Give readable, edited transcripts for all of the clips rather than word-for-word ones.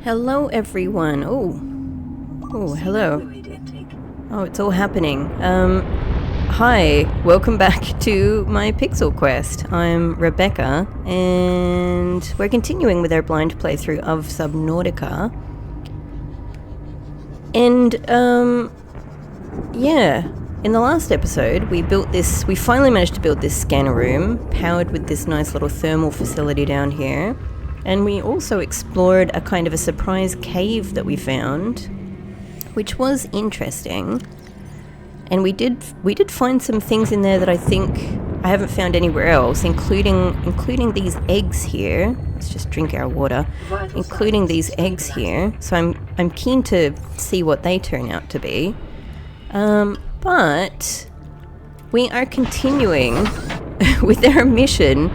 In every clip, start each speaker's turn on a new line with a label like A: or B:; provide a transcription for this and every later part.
A: Hello everyone. Oh, hello. Oh, it's all happening. Hi, welcome back to my Pixel Quest. I'm Rebecca, and we're continuing with our blind playthrough of Subnautica. And, yeah, in the last episode, we finally managed to build this scanner room, powered with this nice little thermal facility down here. And we also explored a kind of a surprise cave that we found, which was interesting. And we did find some things in there that I think I haven't found anywhere else, including these eggs here. Let's just drink our water. Including these eggs here. So I'm keen to see what they turn out to be. But we are continuing with our mission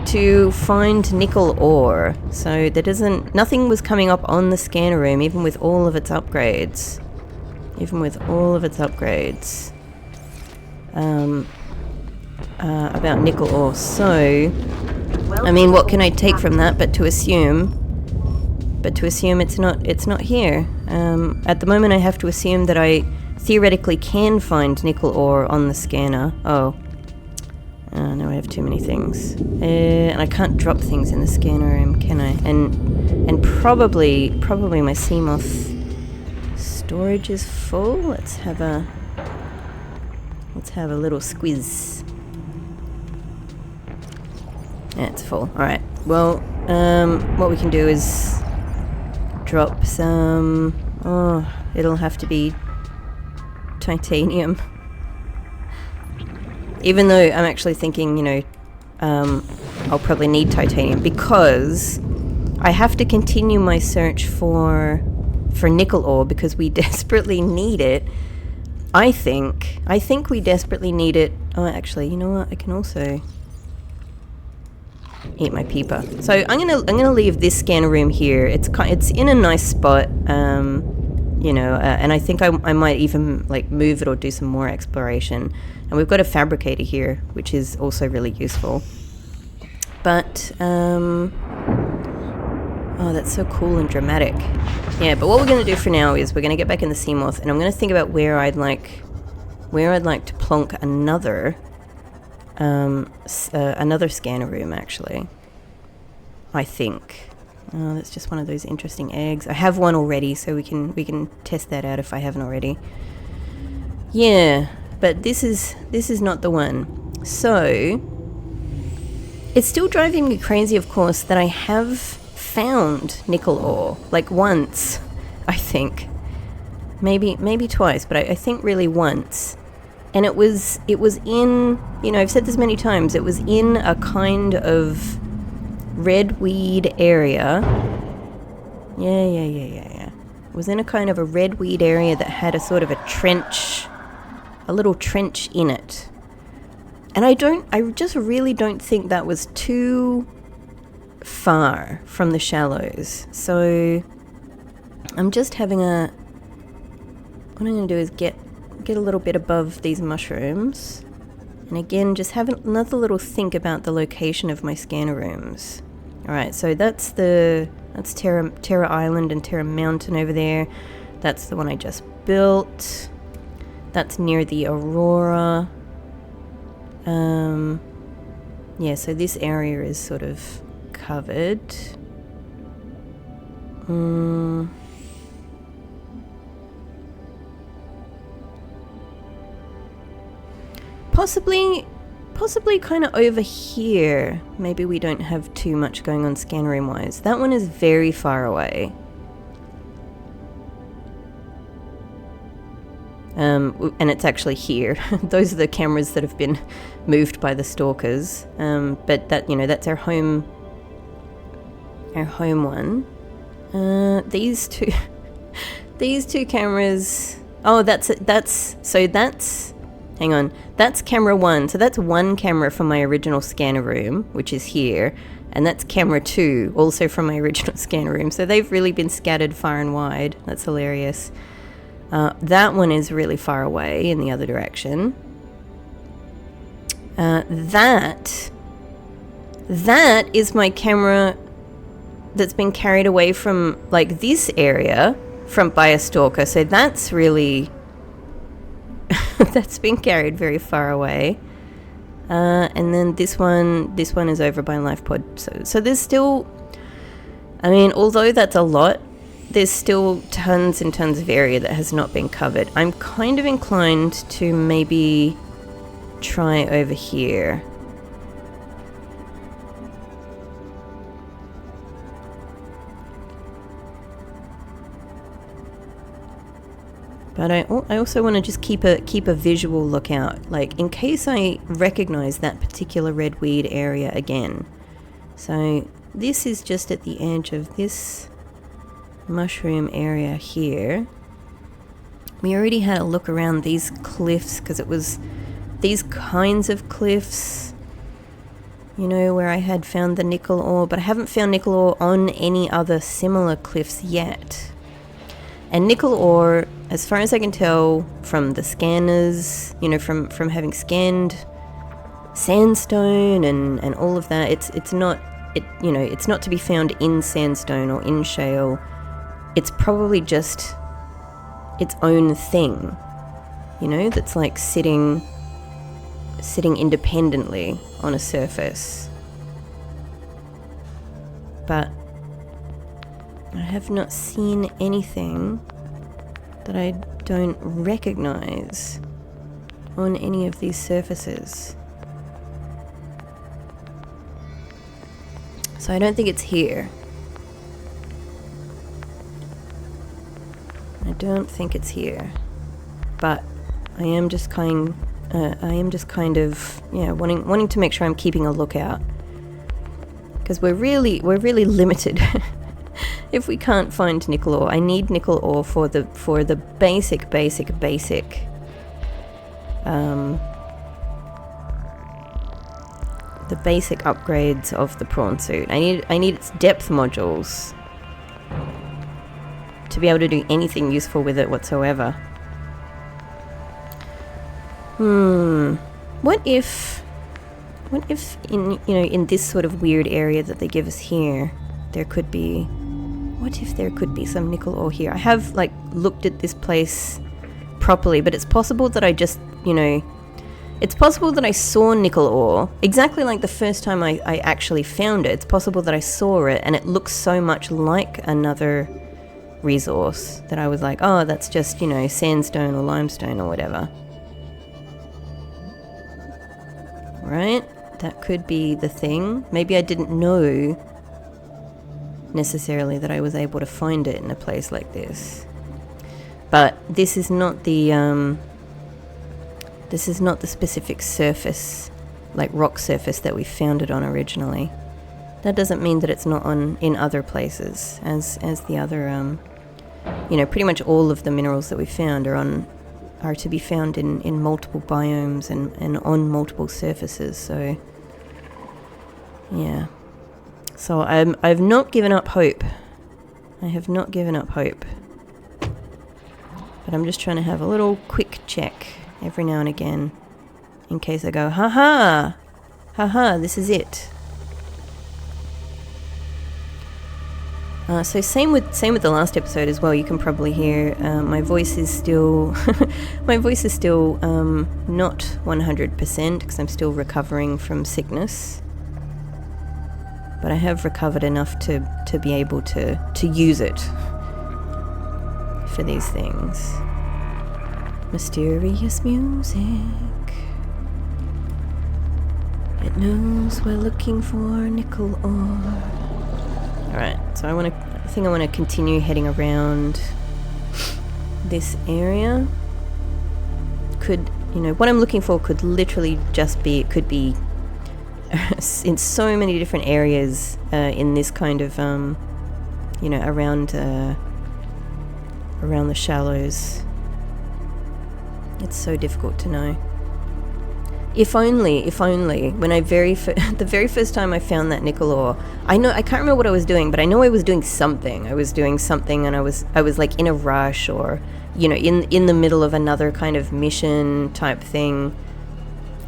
A: to find Nickle Ore. So nothing was coming up on the scanner room, even with all of its upgrades. About Nickle Ore. So, I mean, what can I take from that but to assume it's not here. At the moment I have to assume that I theoretically can find Nickle Ore on the scanner. No, I have too many things. And I can't drop things in the scanner room, can I? And probably my Seamoth storage is full. Let's have a little squiz. Yeah, it's full. Alright. Well, what we can do is drop some... Oh, it'll have to be titanium. Even though I'm actually thinking, I'll probably need titanium because I have to continue my search for Nickle Ore because we desperately need it. I think we desperately need it. Oh, actually, you know what? I can also eat my peeper. So I'm gonna leave this scanner room here. It's in a nice spot. And I think I might even move it or do some more exploration. And we've got a fabricator here, which is also really useful. But, oh, that's so cool and dramatic. Yeah, but what we're going to do for now is we're going to get back in the Seamoth, and I'm going to think about where I'd like to plonk another scanner room, actually. I think. Oh, that's just one of those interesting eggs. I have one already, so we can test that out if I haven't already. Yeah, but this is not the one. So it's still driving me crazy, of course, that I have found Nickle Ore once, I think. Maybe twice, but I think really once. And it was in, I've said this many times, it was in a kind of red weed area. Yeah. It was in a kind of a red weed area that had a sort of a little trench in it. And I just really don't think that was too far from the shallows. So I'm just what I'm going to do is get a little bit above these mushrooms. And again, just have another little think about the location of my scanner rooms. Alright, so that's Terra Island and Terra Mountain over there. That's the one I just built. That's near the Aurora. Yeah, so this area is sort of covered. Possibly kind of over here. Maybe we don't have too much going on scanner room wise. That one is very far away. And it's actually here. Those are the cameras that have been moved by the stalkers. But that's our home one. These two cameras. Oh, hang on, that's camera 1. So that's one camera from my original scanner room, which is here. And that's camera 2, also from my original scanner room. So they've really been scattered far and wide. That's hilarious. That one is really far away in the other direction. That is my camera that's been carried away from, like, this area by a stalker. So that's really... that's been carried very far away. And then this one is over by life pod. So there's still... I mean, although that's a lot, there's still tons and tons of area that has not been covered. I'm kind of inclined to maybe try over here. But I also want to just keep a visual lookout, like in case I recognize that particular red weed area again. So this is just at the edge of this mushroom area here. We already had a look around these cliffs because it was these kinds of cliffs, you know, where I had found the nickel ore, but I haven't found nickel ore on any other similar cliffs yet. And nickel ore, as far as I can tell from the scanners, you know, from having scanned sandstone and all of that, it's not to be found in sandstone or in shale. It's probably just its own thing, you know, that's like sitting independently on a surface. But I have not seen anything that I don't recognize on any of these surfaces. So I don't think it's here. I don't think it's here. But I am just kind of wanting to make sure I'm keeping a lookout, because we're really limited. If we can't find nickel ore, I need nickel ore for the basic the basic upgrades of the prawn suit. I need its depth modules to be able to do anything useful with it whatsoever. What if in this sort of weird area that they give us here, there could be... What if there could be some nickel ore here? I have, like, looked at this place properly, but it's possible that I just, it's possible that I saw nickel ore exactly like the first time I actually found it. It's possible that I saw it and it looks so much like another resource that I was like, oh, that's just, sandstone or limestone or whatever. Right? That could be the thing. Maybe I didn't know necessarily that I was able to find it in a place like this. But this is not the specific surface, like rock surface, that we found it on originally. That doesn't mean that it's not in other places, as the other pretty much all of the minerals that we found are to be found in multiple biomes and on multiple surfaces. So yeah. So I've not given up hope. I have not given up hope. But I'm just trying to have a little quick check every now and again, in case I go, haha, this is it. So same with the last episode as well. You can probably hear my voice is still not 100% because I'm still recovering from sickness. But I have recovered enough to be able to use it for these things. Mysterious music. It knows we're looking for nickel ore. Alright, so I think I want to continue heading around this area. What I'm looking for could literally just be, it could be in so many different areas in this kind of, around the shallows. It's so difficult to know. If only, when the very first time I found that nickel ore, I can't remember what I was doing, but I know I was doing something. I was doing something and I was like in a rush or, in the middle of another kind of mission type thing.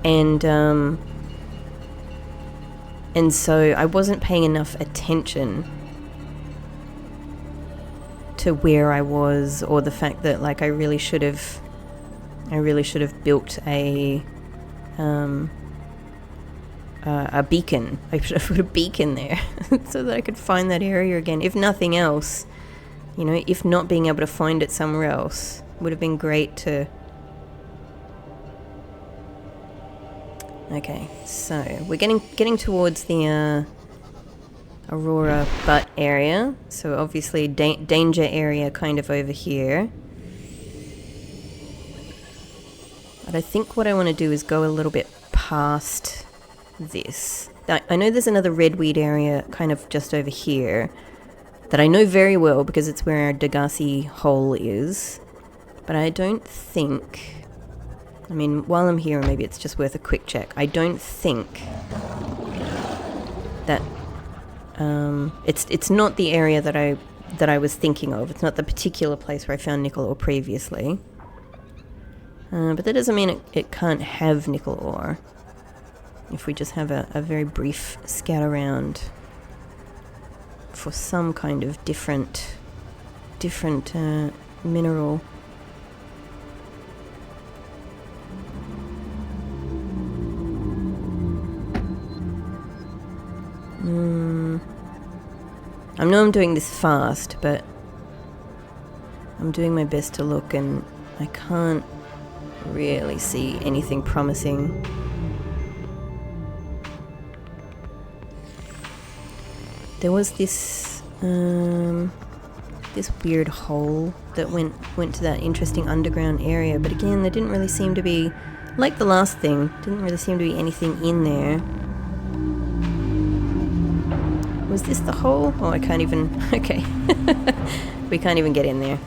A: And so I wasn't paying enough attention to where I was, or the fact that like I really should have built a beacon. I should have put a beacon there so that I could find that area again. If nothing else, you know, if not being able to find it somewhere else, would have been great to... Okay, so we're getting towards the Aurora butt area. So obviously danger area kind of over here. But I think what I want to do is go a little bit past this. I know there's another redweed area kind of just over here that I know very well because it's where our Degasi hole is. But I don't think... I mean, while I'm here, maybe it's just worth a quick check. I don't think that... it's not the area that I was thinking of. It's not the particular place where I found nickel ore previously. But that doesn't mean it can't have nickel ore. If we just have a very brief scout around for some kind of different mineral. I know I'm doing this fast, but I'm doing my best to look, and I can't really see anything promising. There was this this weird hole that went to that interesting underground area, but again, there didn't really seem to be, like the last thing, didn't really seem to be anything in there. Was this the hole? Oh, I can't even... Okay. We can't even get in there.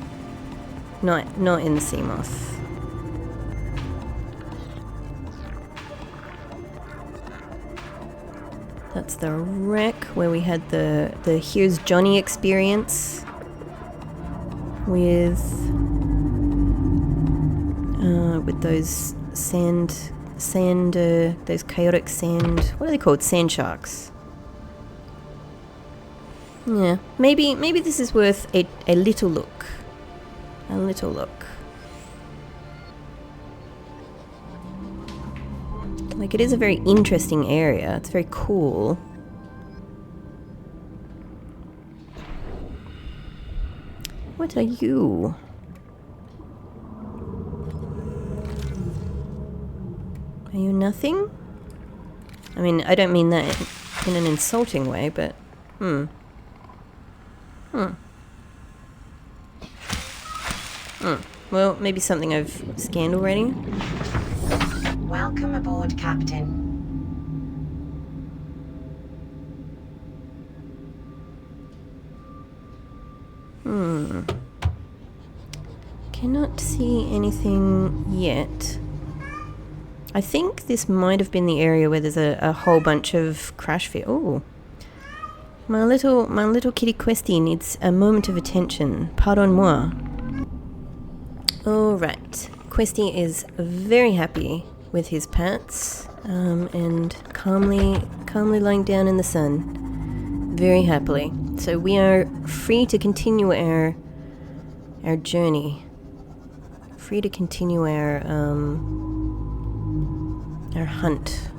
A: Not in the sea moth. That's the wreck where we had the Here's Johnny experience with those those chaotic sand... What are they called? Sand sharks. Yeah, maybe this is worth a little look. A little look. Like, it is a very interesting area. It's very cool. What are you? Are you nothing? I mean, I don't mean that in an insulting way, but... Well, maybe something I've scanned already.
B: Welcome aboard, Captain.
A: Cannot see anything yet. I think this might have been the area where there's a whole bunch of crash fish. Oh. My little kitty Questy needs a moment of attention. Pardon moi. Alright. Questy is very happy with his pets, and calmly lying down in the sun. Very happily. So we are free to continue our journey. Free to continue our hunt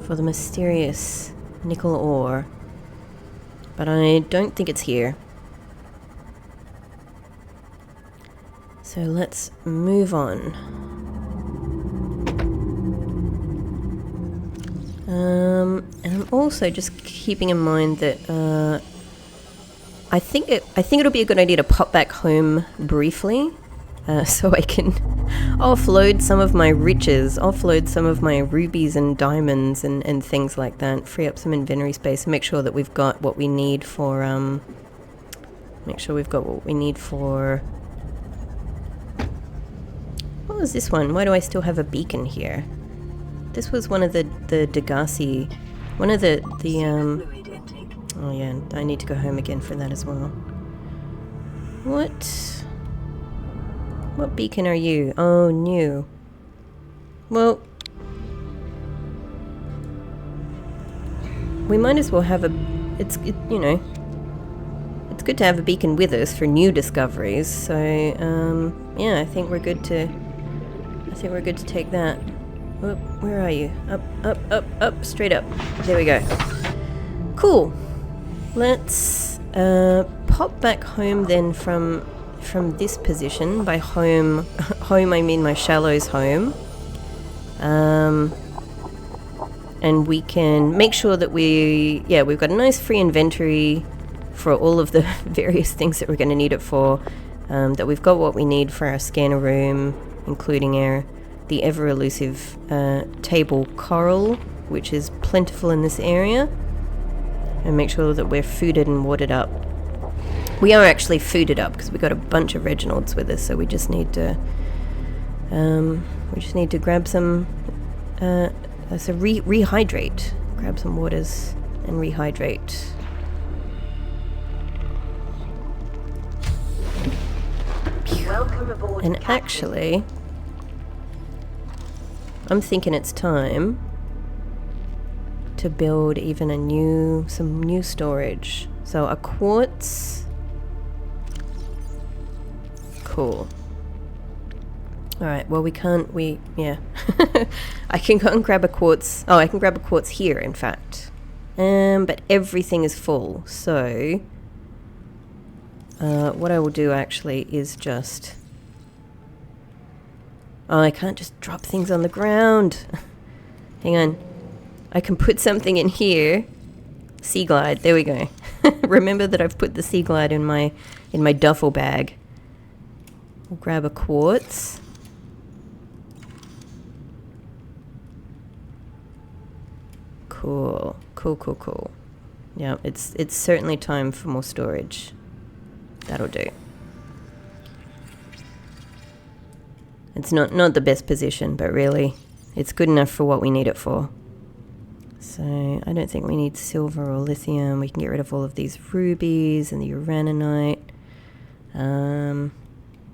A: for the mysterious nickel ore. But I don't think it's here. So let's move on. And I'm also just keeping in mind that I think it'll be a good idea to pop back home briefly, so I can offload some of my riches, offload some of my rubies and diamonds and things like that, free up some inventory space, and make sure that we've got what we need for what was this one? Why do I still have a beacon here? This was one of the Degasi, one of the oh yeah, I need to go home again for that as well. What beacon are you? Oh, new. Well, we might as well have it's it's good to have a beacon with us for new discoveries. So yeah, I think we're good to take that. Oh, where are you? Up, straight up. There we go. Cool. Let's pop back home then from this position. By home I mean my shallows home. And we can make sure that we've got a nice free inventory for all of the various things that we're going to need it for. That we've got what we need for our scanner room, including the ever elusive table coral, which is plentiful in this area. And make sure that we're fooded and watered up. We are actually fooded up because we got a bunch of Reginalds with us, so we just need to grab some rehydrate. Grab some waters and rehydrate.
B: Welcome aboard,
A: And
B: Captain.
A: actually, I'm thinking it's time to build even some new storage. So a quartz. Cool. Alright, well yeah. I can go and grab a quartz. Oh, I can grab a quartz here, in fact. But everything is full, so what I will do actually is just... Oh, I can't just drop things on the ground. Hang on. I can put something in here. Sea glide, there we go. Remember that I've put the sea glide in my duffel bag. We'll grab a quartz. Cool. Yeah, it's certainly time for more storage. That'll do. It's not the best position, but really, it's good enough for what we need it for. So, I don't think we need silver or lithium. We can get rid of all of these rubies and the uraninite.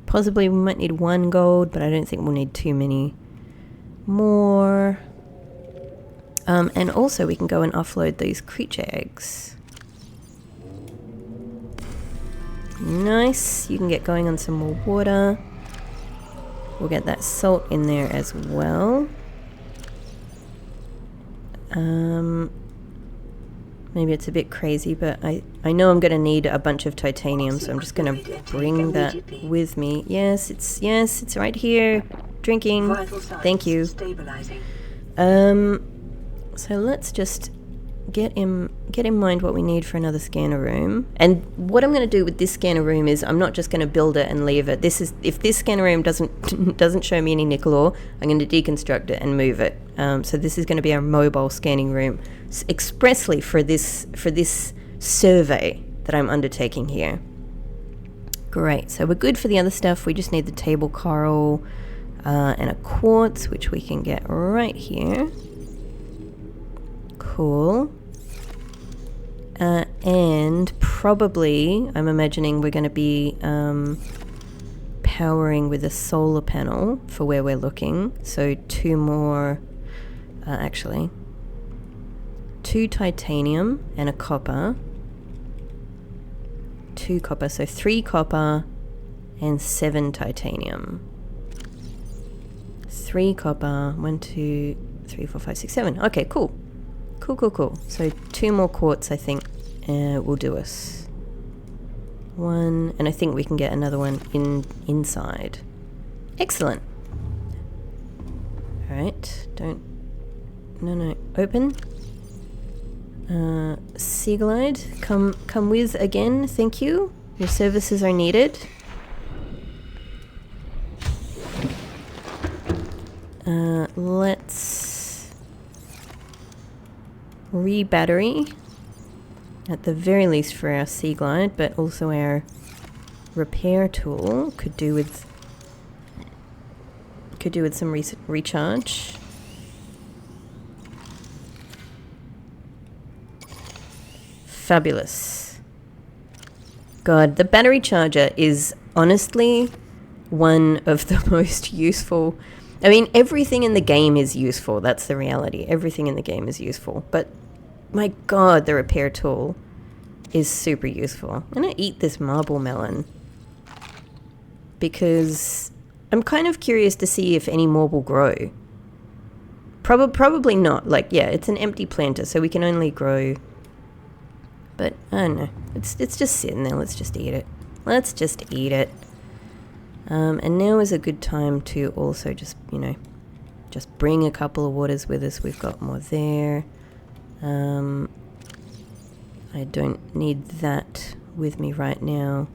A: Possibly we might need 1 gold, but I don't think we'll need too many more. And also we can go and offload these creature eggs. Nice. You can get going on some more water. We'll get that salt in there as well. Maybe it's a bit crazy, but I know I'm going to need a bunch of titanium, so I'm just going to bring that with me. Yes, it's right here. Drinking. Thank you. So let's just get in mind what we need for another scanner room. And what I'm going to do with this scanner room is I'm not just going to build it and leave it. If this scanner room doesn't show me any nickel ore, I'm going to deconstruct it and move it. So this is going to be our mobile scanning room expressly for this survey that I'm undertaking here. Great. So we're good for the other stuff. We just need the table coral and a quartz, which we can get right here. Cool. And probably, I'm imagining we're going to be powering with a solar panel for where we're looking. So 2 more, actually, 2 titanium and a copper. 2 copper, so 3 copper and 7 titanium. 3 copper, 1, 2, 3, 4, 5, 6, 7. Okay, cool. Cool. So 2 more quartz, I think, will do us. 1, and I think we can get another one inside. Excellent. All right. No. Open. Sea glide, come with again. Thank you. Your services are needed. Let's re-battery, at the very least for our sea glide, but also our repair tool could do with some recharge. Fabulous. God, the battery charger is honestly one of the most useful. I mean, everything in the game is useful. That's the reality. Everything in the game is useful. But my God, the repair tool is super useful. I'm gonna eat this marble melon because I'm kind of curious to see if any more will grow. Probably not. Like, yeah, it's an empty planter, so we can only grow. But I don't know. It's just sitting there. Let's just eat it. Let's just eat it. And now is a good time to also just, you know, just bring a couple of waters with us. We've got more there. I don't need that with me right now.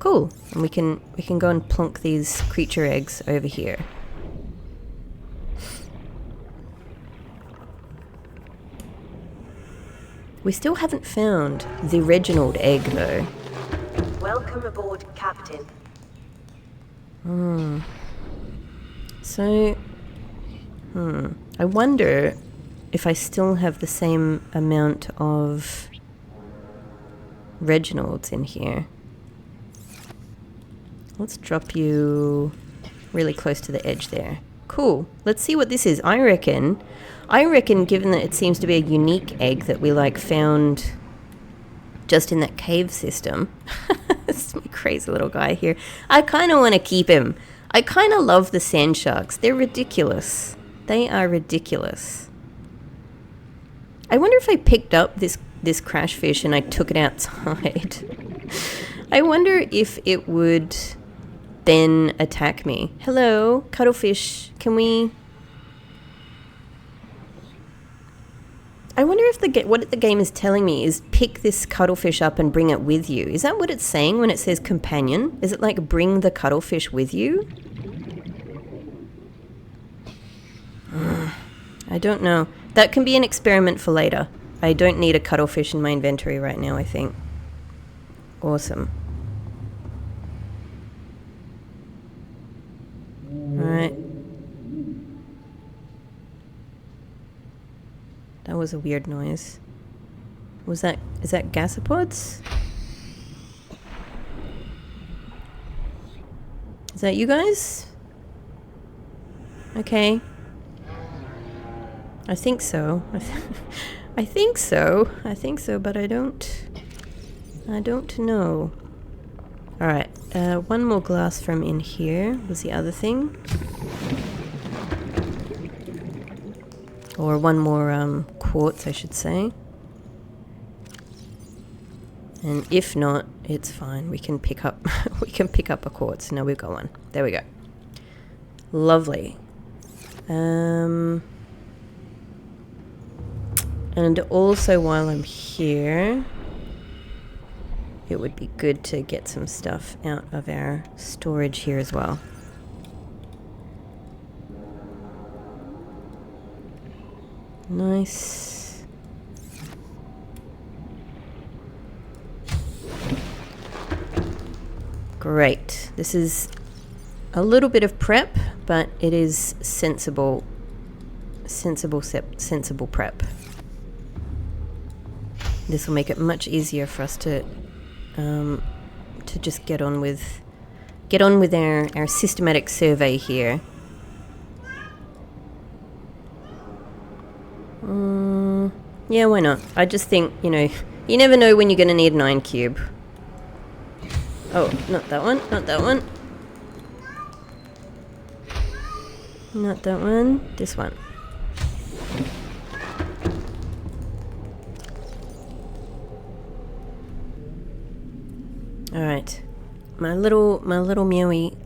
A: Cool. And we can go and plonk these creature eggs over here. We still haven't found the Reginald egg though.
B: Welcome aboard, Captain.
A: So, I wonder if I still have the same amount of Reginalds in here. Let's drop you really close to the edge there. Cool. Let's see what this is. I reckon, given that it seems to be a unique egg that we, like, found just in that cave system. This is my crazy little guy here. I kind of want to keep him. I kind of love the sand sharks. They're ridiculous. They are ridiculous. I wonder if I picked up this crash fish and I took it outside. I wonder if it would then attack me. Hello, cuttlefish. Can we... I wonder if what the game is telling me is pick this cuttlefish up and bring it with you. Is that what it's saying when it says companion? Is it like bring the cuttlefish with you? I don't know. That can be an experiment for later. I don't need a cuttlefish in my inventory right now, I think. Awesome. Alright. That was a weird noise. Is that gasopods? Is that you guys? Okay. I think so. I think so, but I don't know. Alright, one more glass from in here was the other thing. Or one more quartz, I should say. And if not, it's fine. We can pick up a quartz. No, we've got one. There we go. Lovely. And also while I'm here, it would be good to get some stuff out of our storage here as well. Nice. Great. This is a little bit of prep, but it is sensible prep. This will make it much easier for us to just get on with our systematic survey here. Yeah, why not? I just think, you know, you never know when you're going to need an iron cube. Oh, not that one, not that one. Not that one, this one. Alright. My little meowy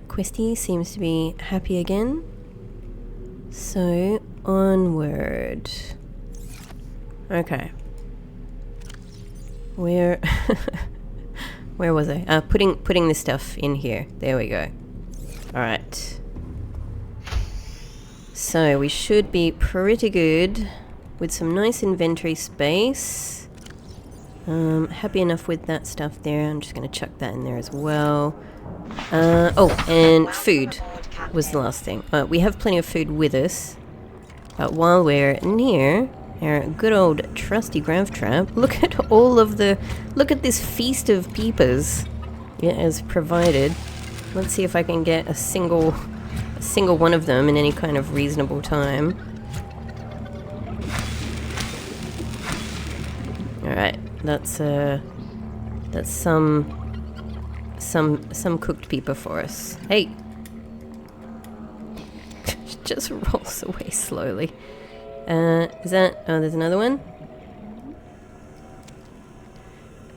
A: questie seems to be happy again. So, onward. Okay. Where was I? Putting this stuff in here. There we go. Alright. So we should be pretty good with some nice inventory space. Happy enough with that stuff there. I'm just going to chuck that in there as well. Oh, and food was the last thing. We have plenty of food with us. But while we're near our good old trusty grav trap, look at this feast of peepers it has provided. Let's see if I can get a single one of them in any kind of reasonable time. Alright, That's some cooked pepper for us. Hey! Just rolls away slowly. Is that... Oh, there's another one?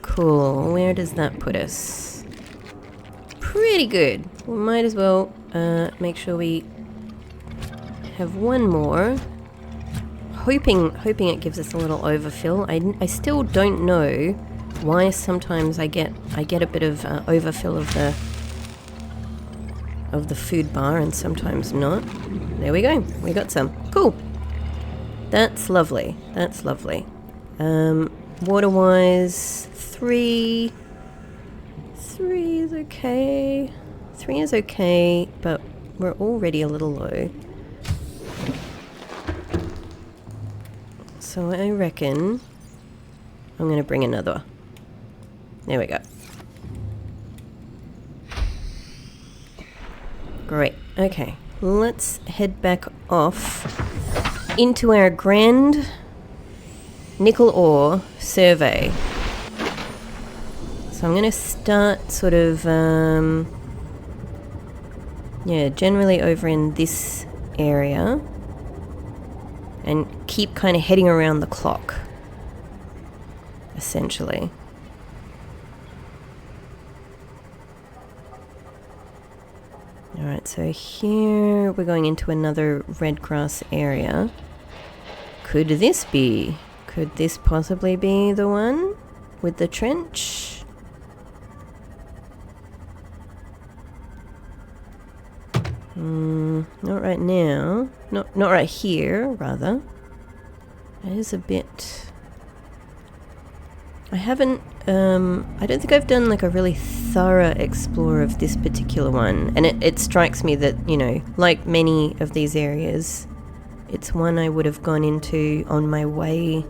A: Cool. Where does that put us? Pretty good. We might as well make sure we have one more. Hoping it gives us a little overfill. I still don't know why sometimes I get a bit of overfill of the food bar and sometimes not. There we go. We got some. Cool. That's lovely. That's lovely. Water-wise, 3 is okay. 3 is okay, but we're already a little low. So I reckon I'm going to bring another. There we go. Great. Okay. Let's head back off into our grand Nickle Ore survey. So I'm going to start sort of, generally over in this area. And keep kind of heading around the clock, essentially. Alright, so here we're going into another red grass area. Could this possibly be the one with the trench? Not right now. Not right here, rather. It is a bit... I haven't... I don't think I've done like a really thorough explore of this particular one. And it strikes me that, you know, like many of these areas, it's one I would have gone into on my way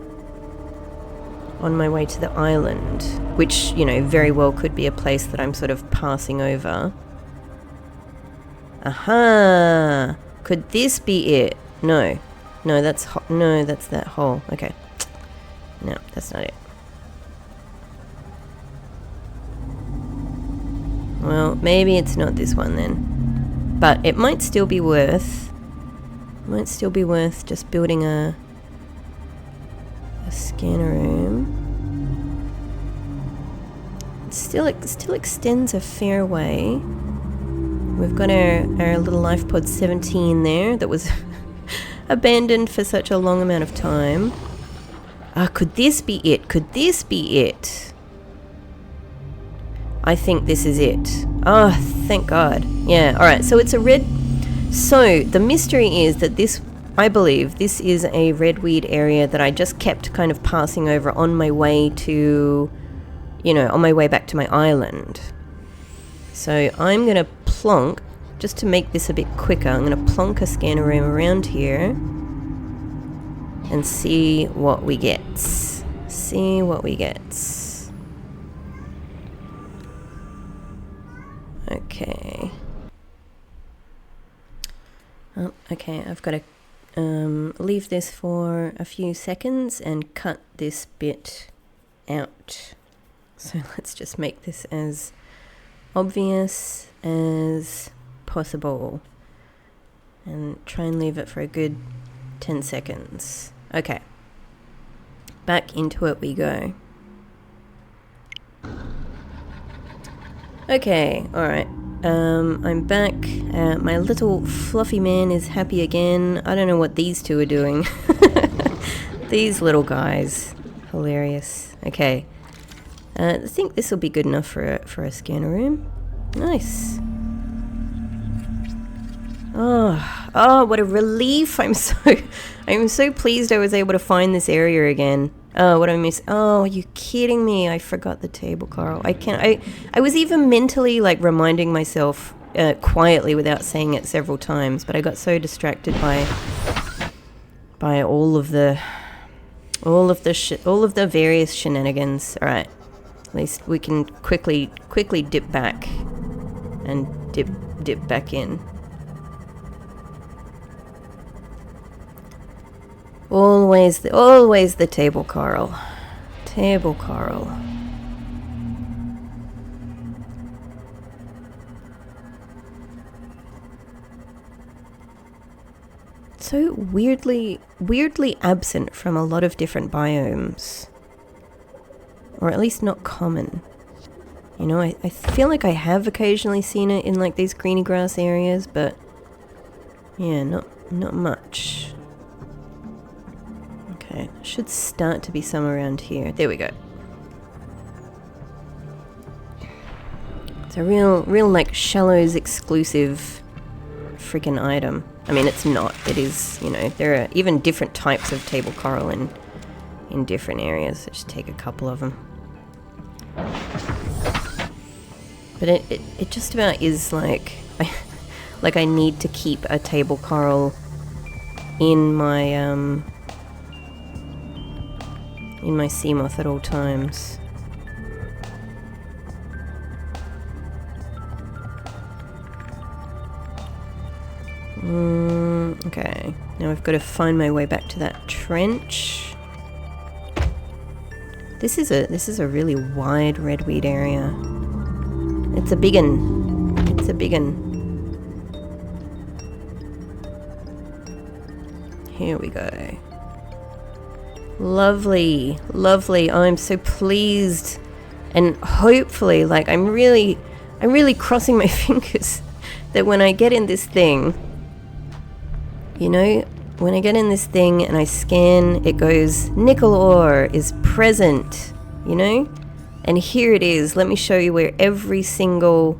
A: to the island. Which, you know, very well could be a place that I'm sort of passing over. Aha! Could this be it? No. No, that's that hole. Okay. No, that's not it. Well, maybe it's not this one then. But it might still be worth just building a scanner room. It still extends a fair way. We've got our little life pod 17 there that was abandoned for such a long amount of time. Could this be it? Could this be it? I think this is it. Oh, thank God. Yeah, alright, so it's a red... So, the mystery is that this... I believe this is a redweed area that I just kept kind of passing over on my way to... You know, on my way back to my island. So, I'm going to plonk... Just to make this a bit quicker, I'm going to plonk a scanner room around here. And see what we get. See what we get. Okay. Oh, okay, I've got to leave this for a few seconds and cut this bit out. So let's just make this as obvious as possible. And try and leave it for a good 10 seconds. Okay. Back into it we go. Okay, alright. I'm back. My little fluffy man is happy again. I don't know what these two are doing. These little guys. Hilarious. Okay. I think this will be good enough for a scanner room. Nice. Oh, what a relief. I'm so pleased I was able to find this area again. Oh, what I miss? Oh, are you kidding me? I forgot the table, Carl. I was even mentally like reminding myself quietly without saying it several times, but I got so distracted by all of the various shenanigans. All right, at least we can quickly dip back and dip back in. Always the table, Carl. Table coral. So weirdly absent from a lot of different biomes. Or at least not common. You know, I feel like I have occasionally seen it in like these greeny grass areas, but yeah, not much. Okay, should start to be some around here. There we go. It's a real like Shallows exclusive freaking item. I mean, it's not. It is, you know, there are even different types of table coral in different areas. So just take a couple of them. But it just about is like, like I need to keep a table coral in my sea moth at all times. Okay, now I've got to find my way back to that trench. This is a really wide redweed area. It's a biggin. It's a biggin. Here we go. Lovely, lovely. I'm so pleased, and hopefully, like, I'm really crossing my fingers that when I get in this thing, you know, when I get in this thing and I scan, it goes, Nickle Ore is present, you know? And here it is. Let me show you where every single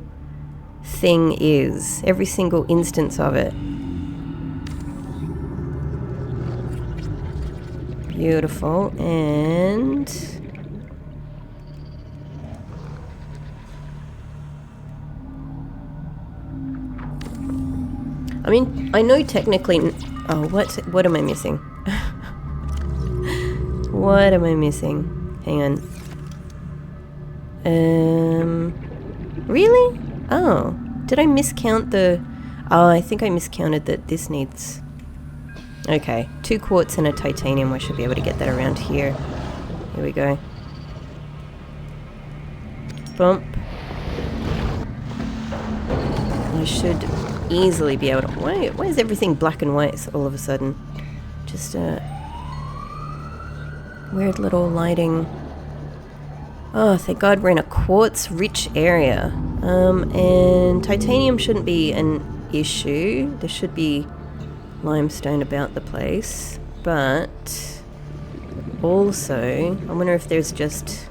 A: thing is. Every single instance of it. Beautiful. And I mean, I know technically... Oh, what am I missing? What am I missing? Hang on. Really? Oh, did I miscount the... Oh, I think I miscounted that this needs... Okay, 2 quartz and a titanium. I should be able to get that around here. Here we go. Bump. I should easily be able to... Why is everything black and white all of a sudden? Just weird little lighting. Oh, thank God we're in a quartz-rich area. And titanium shouldn't be an issue. There should be limestone about the place. But also, I wonder if there's just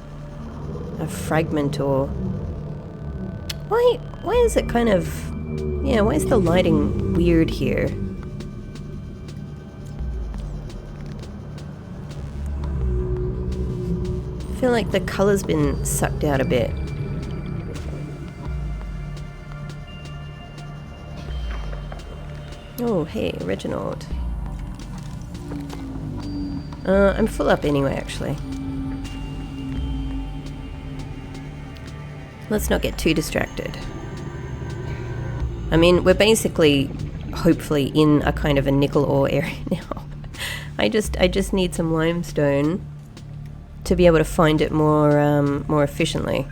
A: a fragment or... Why is it kind of... Yeah, why is the lighting weird here? I feel like the colour's been sucked out a bit. Oh, hey, Reginald. I'm full up anyway, actually. Let's not get too distracted. I mean, we're basically, hopefully, in a kind of a nickel ore area now. I just need some limestone to be able to find it more efficiently.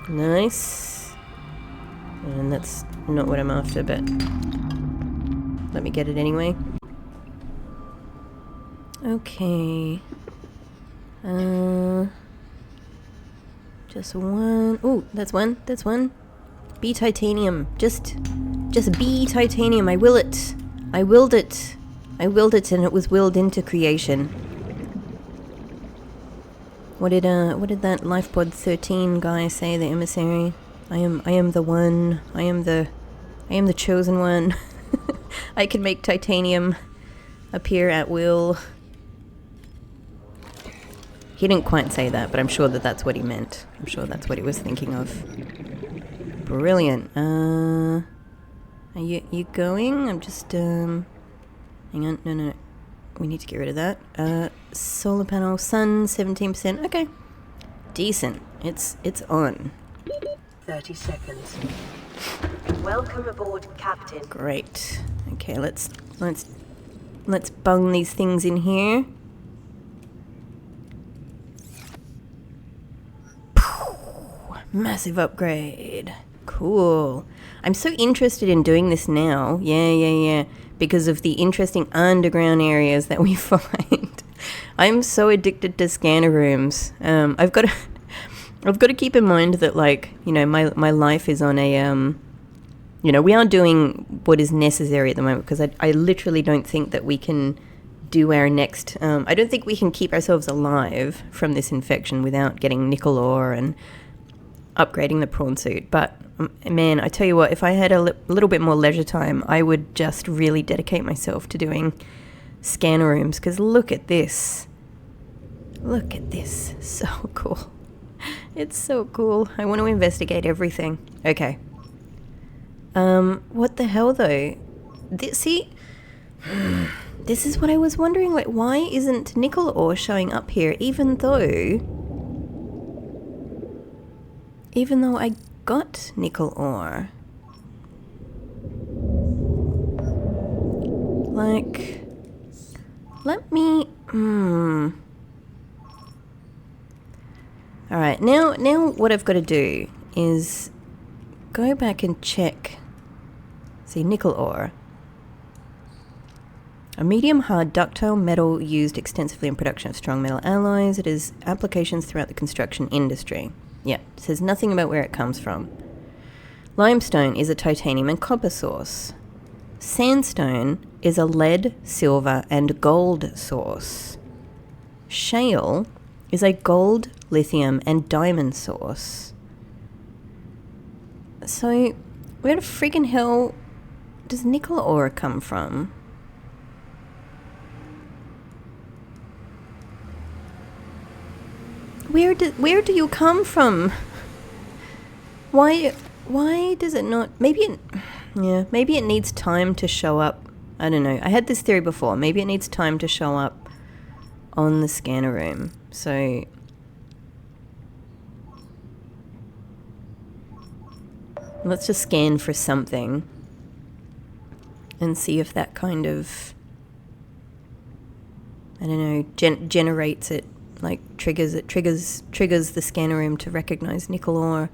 A: Nice. And that's not what I'm after, but let me get it anyway. Okay. Just one. Oh, that's one. That's one. Be titanium. Just be titanium. I will it. I willed it. I willed it, and it was willed into creation. What did that Lifepod 13 guy say? The emissary. I am the one. I am the chosen one. I can make titanium appear at will. He didn't quite say that, but I'm sure that that's what he meant. I'm sure that's what he was thinking of. Brilliant. Are you going? I'm just, hang on. No. We need to get rid of that. Solar panel, sun, 17%. Okay. Decent. It's on.
B: 30 seconds. Welcome aboard, Captain.
A: Great. Okay, let's bung these things in here. Massive upgrade. Cool. I'm so interested in doing this now. Yeah. Because of the interesting underground areas that we find. I'm so addicted to scanner rooms. I've got to keep in mind that, like, you know, my life is on a you know, we are doing what is necessary at the moment, because I literally don't think that we can do our next... I don't think we can keep ourselves alive from this infection without getting nickel ore and upgrading the prawn suit. But, man, I tell you what, if I had a little bit more leisure time, I would just really dedicate myself to doing scanner rooms, because look at this. Look at this. So cool. It's so cool. I want to investigate everything. Okay. What the hell, though? See, this is what I was wondering. Like, why isn't nickel ore showing up here, even though I got nickel ore? Like, let me... Alright, now what I've got to do is go back and check. See, nickel ore. A medium hard ductile metal used extensively in production of strong metal alloys. It has applications throughout the construction industry. Yeah, it says nothing about where it comes from. Limestone is a titanium and copper source. Sandstone is a lead, silver, and gold source. Shale is a gold, lithium, and diamond source. So, where the friggin' hell does nickel ore come from? Where do you come from? Why does it not... Maybe it needs time to show up. I don't know. I had this theory before. Maybe it needs time to show up on the scanner room. So... let's just scan for something and see if that kind of, I don't know, generates it, like triggers the scanner room to recognize nickel ore.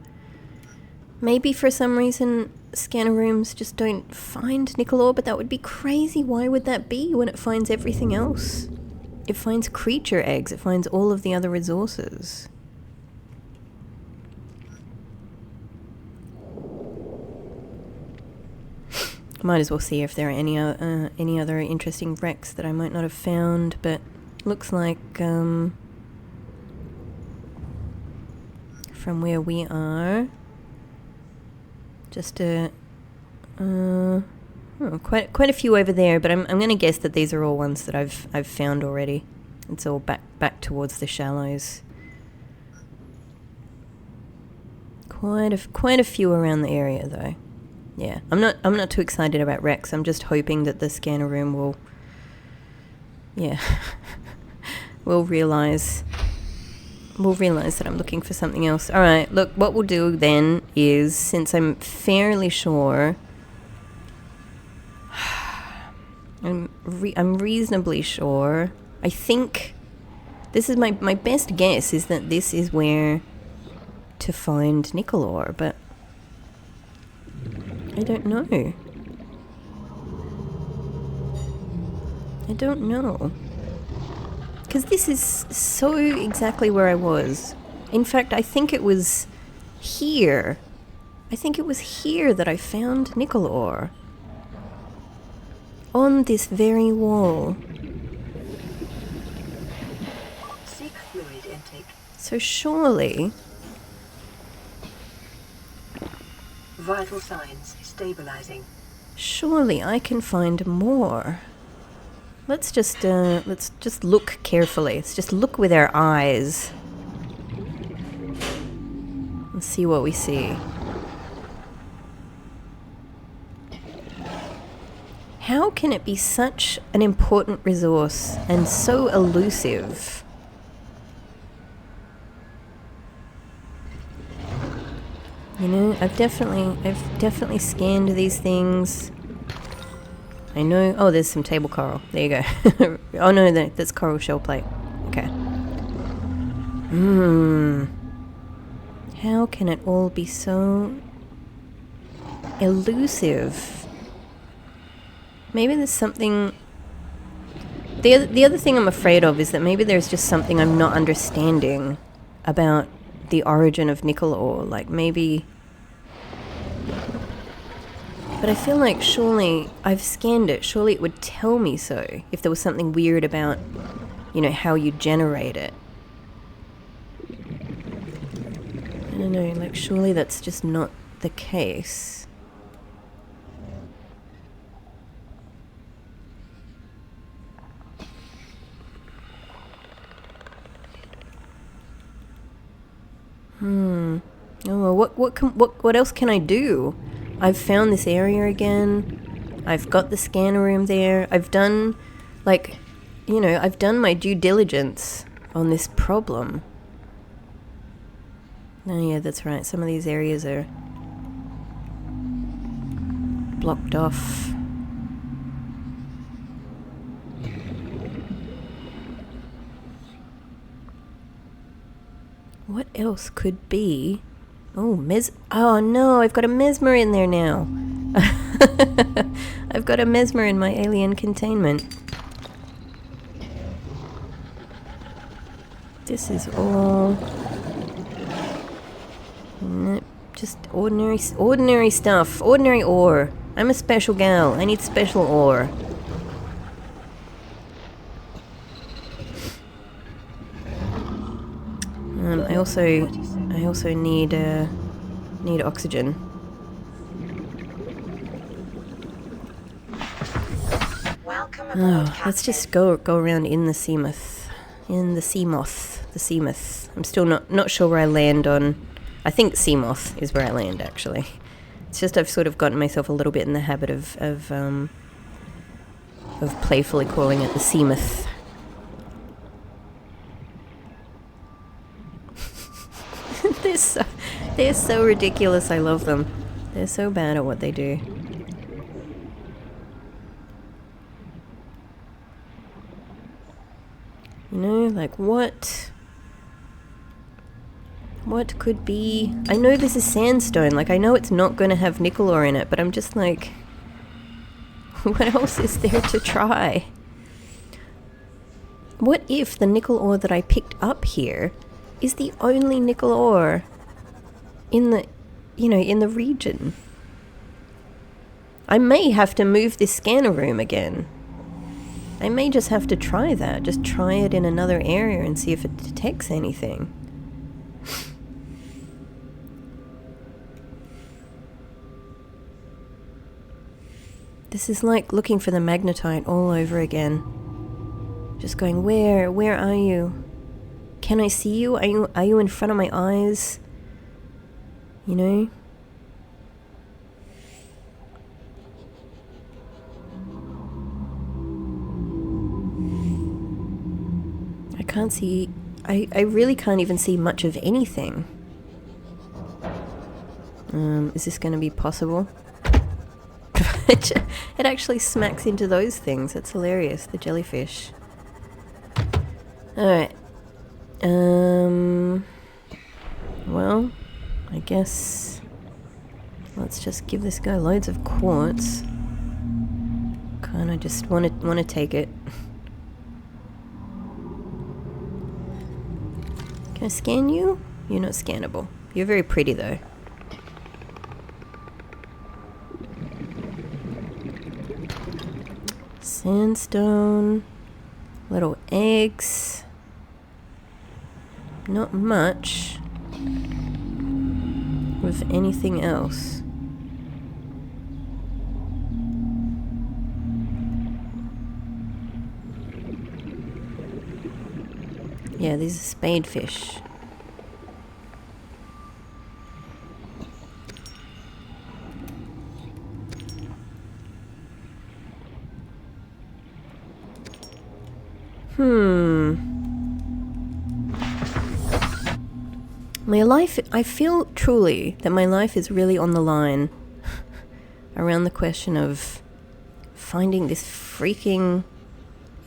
A: Maybe for some reason scanner rooms just don't find nickel ore, but that would be crazy. Why would that be when it finds everything else? It finds creature eggs, it finds all of the other resources. Might as well see if there are any other interesting wrecks that I might not have found, but looks like from where we are, just quite a few over there. But I'm going to guess that these are all ones that I've found already. It's all back towards the shallows. Quite a few around the area though. Yeah, I'm not too excited about wrecks. I'm just hoping that the scanner room will, will realize that I'm looking for something else. All right, look, what we'll do then is, since I'm fairly sure, I'm reasonably sure. I think this is my best guess is that this is where to find nickel ore, but I don't know. I don't know. Because this is so exactly where I was. In fact, I think it was here. I think it was here that I found nickel ore. On this very wall.
B: Seek fluid intake.
A: So surely...
B: Vital signs stabilizing.
A: surely I can find more. Let's just look carefully. Let's just look with our eyes and see what we see. How can it be such an important resource and so elusive? You know, I've definitely scanned these things. I know. Oh, there's some table coral. There you go. Oh no, that's coral shell plate. Okay. How can it all be so elusive? Maybe there's something... The other thing I'm afraid of is that maybe there's just something I'm not understanding about the origin of nickel ore. Like maybe... But I feel like surely I've scanned it. Surely it would tell me so if there was something weird about, you know, how you generate it. I don't know, like surely that's just not the case. Oh well, what else can I do? I've found this area again. I've got the scanner room there. I've done, like, you know, I've done my due diligence on this problem. Oh yeah, that's right. Some of these areas are blocked off. What else could be? Oh, oh no, I've got a mesmer in there now. I've got a mesmer in my alien containment. This is all... just ordinary stuff. Ordinary ore. I'm a special gal. I need special ore. I also need oxygen. Oh, let's just go around in the Seamoth. The Seamoth. I'm still not sure where I land on. I think Seamoth is where I land, actually. It's just I've sort of gotten myself a little bit in the habit of playfully calling it the Seamoth. They're so ridiculous. I love them. They're so bad at what they do. You know, like what could be... I know this is sandstone. Like, I know it's not going to have nickel ore in it, but I'm just like... what else is there to try? What if the nickel ore that I picked up here is the only nickel ore in the, you know, in the region? I may have to move this scanner room again. I may just have to try that. Just try it in another area and see if it detects anything. This is like looking for the magnetite all over again. Just going, where are you? Can I see you? Are you in front of my eyes? You know? I can't see... I really can't even see much of anything. Is this going to be possible? It actually smacks into those things. That's hilarious. The jellyfish. Alright. Well, I guess let's just give this guy loads of quartz. Kinda just wanna take it. Can I scan you? You're not scannable. You're very pretty though. Sandstone. Little eggs. Not much with anything else. Yeah, these are spadefish. My life, I feel truly that my life is really on the line around the question of finding this freaking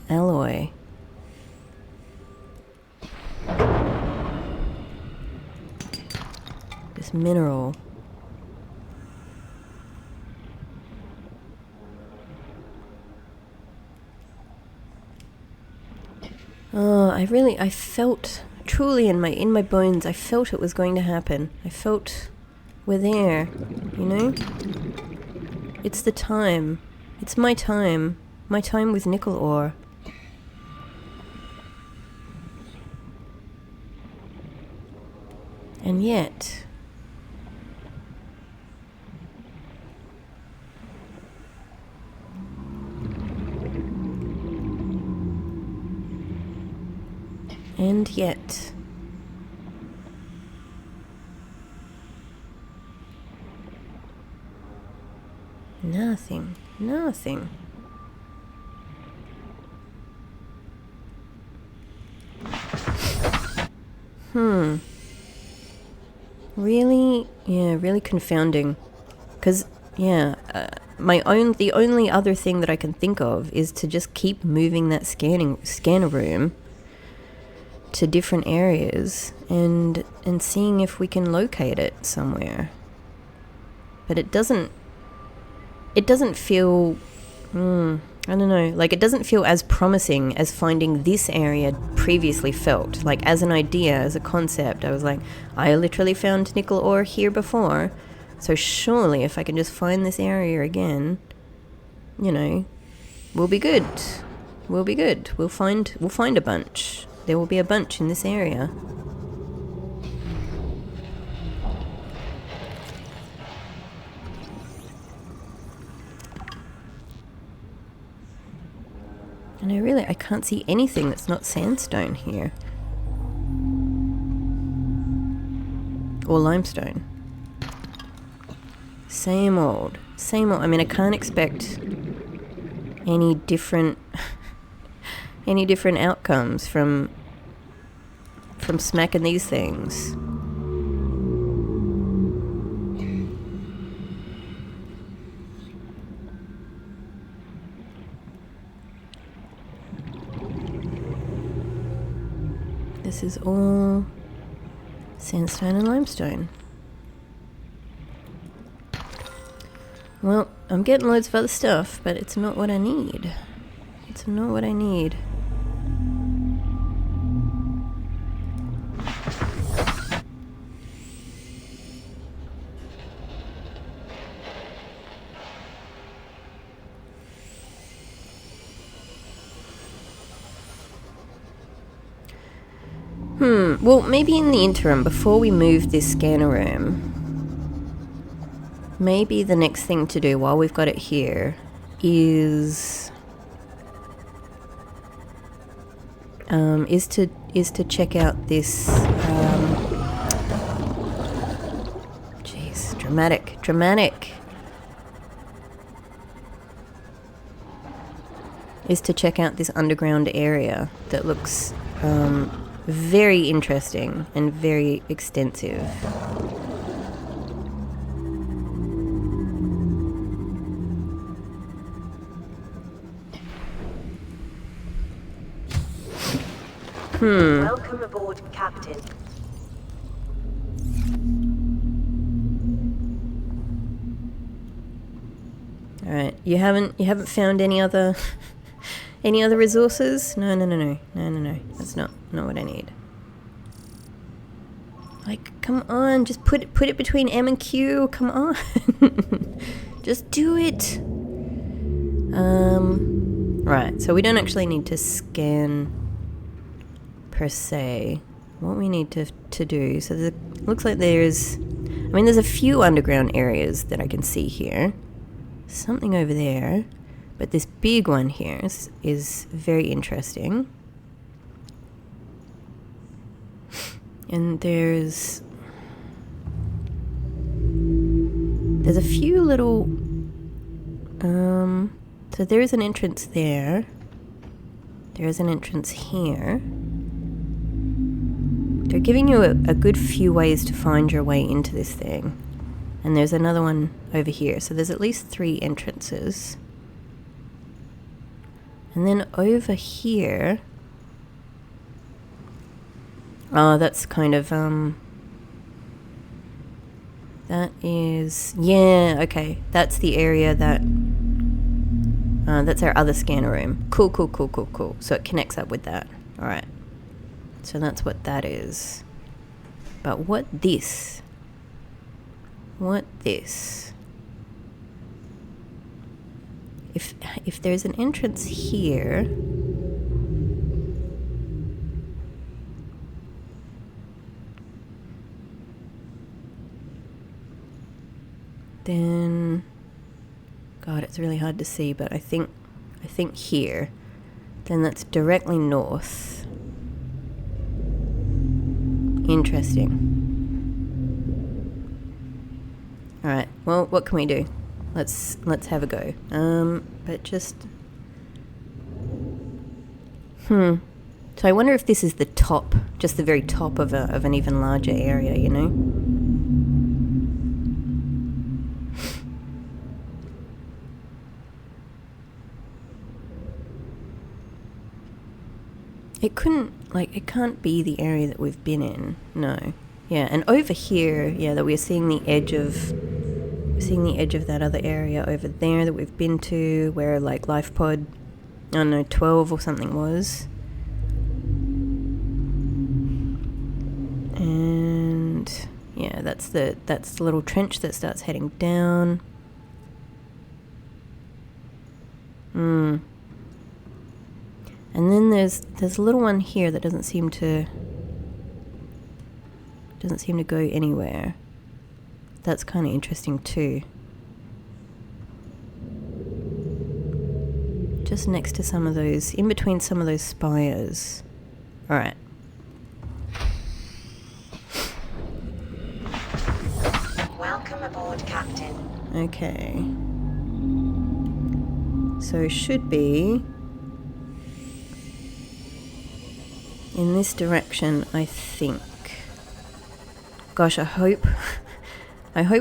A: alloy. This mineral. Oh, I felt, truly in my bones, I felt it was going to happen. I felt we're there, you know? It's the time. It's my time. My time with Nickle Ore. And yet... And yet... Nothing. Nothing. Really? Yeah, really confounding. Because, yeah, the only other thing that I can think of is to just keep moving that scanner room to different areas and seeing if we can locate it somewhere. But it doesn't feel, I don't know, like it doesn't feel as promising as finding this area previously felt. Like as an idea, as a concept, I was like, I literally found Nickle Ore here before, so surely if I can just find this area again, you know, we'll be good. We'll be good. We'll find a bunch. There will be a bunch in this area. And I can't see anything that's not sandstone here. Or limestone. Same old. Same old. I mean, I can't expect any different outcomes from smacking these things. This is all sandstone and limestone. Well, I'm getting loads of other stuff, but it's not what I need. It's not what I need. Well, maybe in the interim, before we move this scanner room, maybe the next thing to do while we've got it here is to check out this. Jeez, dramatic. Is to check out this underground area that looks very interesting and very extensive.
B: Welcome aboard, Captain.
A: All right, you haven't found any other resources? No. That's not what I need. Like, come on, just put it between M and Q. Come on, just do it. Right. So we don't actually need to scan per se. What we need to do. So looks like there's a few underground areas that I can see here. Something over there. But this big one here is very interesting. And there's a few little... so there is an entrance there. There is an entrance here. They're giving you a good few ways to find your way into this thing. And there's another one over here. So there's at least 3 entrances. And then over here... Oh, that's kind of, That is... Yeah, okay. That's the area that... that's our other scanner room. Cool, cool, cool, cool, cool. So it connects up with that. Alright. So that's what that is. But what this? What this? If there's an entrance here... Then... God, it's really hard to see, but I think here. Then that's directly north. Interesting. Alright, well, what can we do? Let's have a go. But just... So I wonder if this is the top, just the very top of an even larger area, you know? It can't be the area that we've been in. No. Yeah, and over here, yeah, that we're seeing the edge of that other area over there that we've been to, where like life pod, I don't know, 12 or something was. And yeah, that's the little trench that starts heading down. And then there's a little one here that doesn't seem to go anywhere. That's kind of interesting too. Just next to some of those, in between some of those spires. All right.
B: Welcome aboard, Captain.
A: Okay. So should be in this direction, I think. Gosh, I hope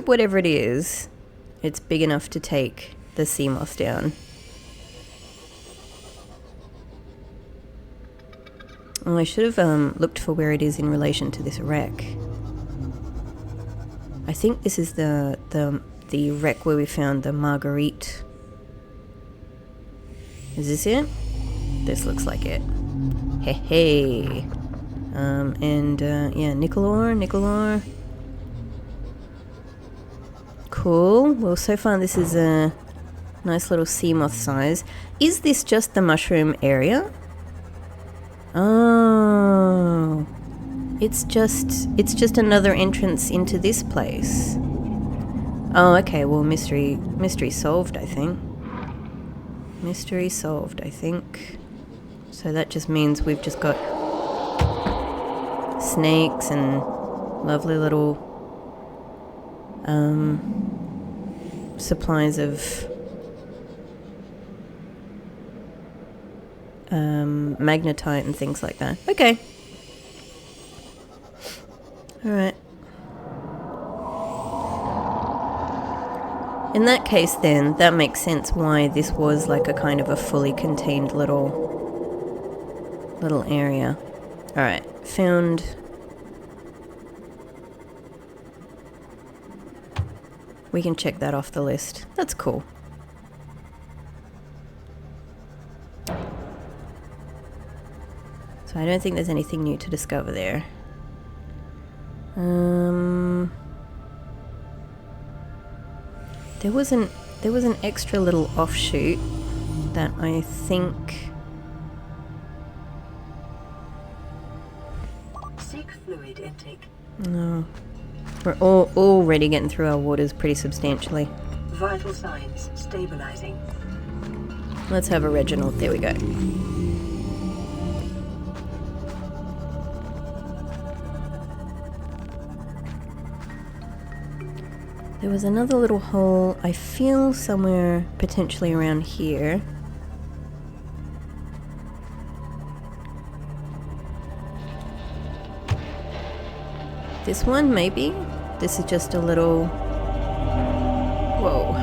A: whatever it is, it's big enough to take the sea moss down. Oh, I should have looked for where it is in relation to this wreck. I think this is the wreck where we found the Marguerite. Is this it? This looks like it. Hey, hey. Yeah, Nickle Ore. Cool. Well, so far this is a nice little sea moth size. Is this just the mushroom area? Oh. It's just another entrance into this place. Oh, okay. Well, mystery solved, I think. Mystery solved, I think. So that just means we've just got snakes and lovely little supplies of magnetite and things like that. Okay. Alright. In that case then, that makes sense why this was like a kind of a fully contained little area. Alright, found... We can check that off the list. That's cool. So I don't think there's anything new to discover there. There was an extra little offshoot that I think...
B: Seek fluid intake.
A: No. We're already getting through our waters pretty substantially.
B: Vital signs stabilizing.
A: Let's have a Reginald. There we go. There was another little hole, I feel, somewhere potentially around here. This one, maybe? This is just a little... Whoa.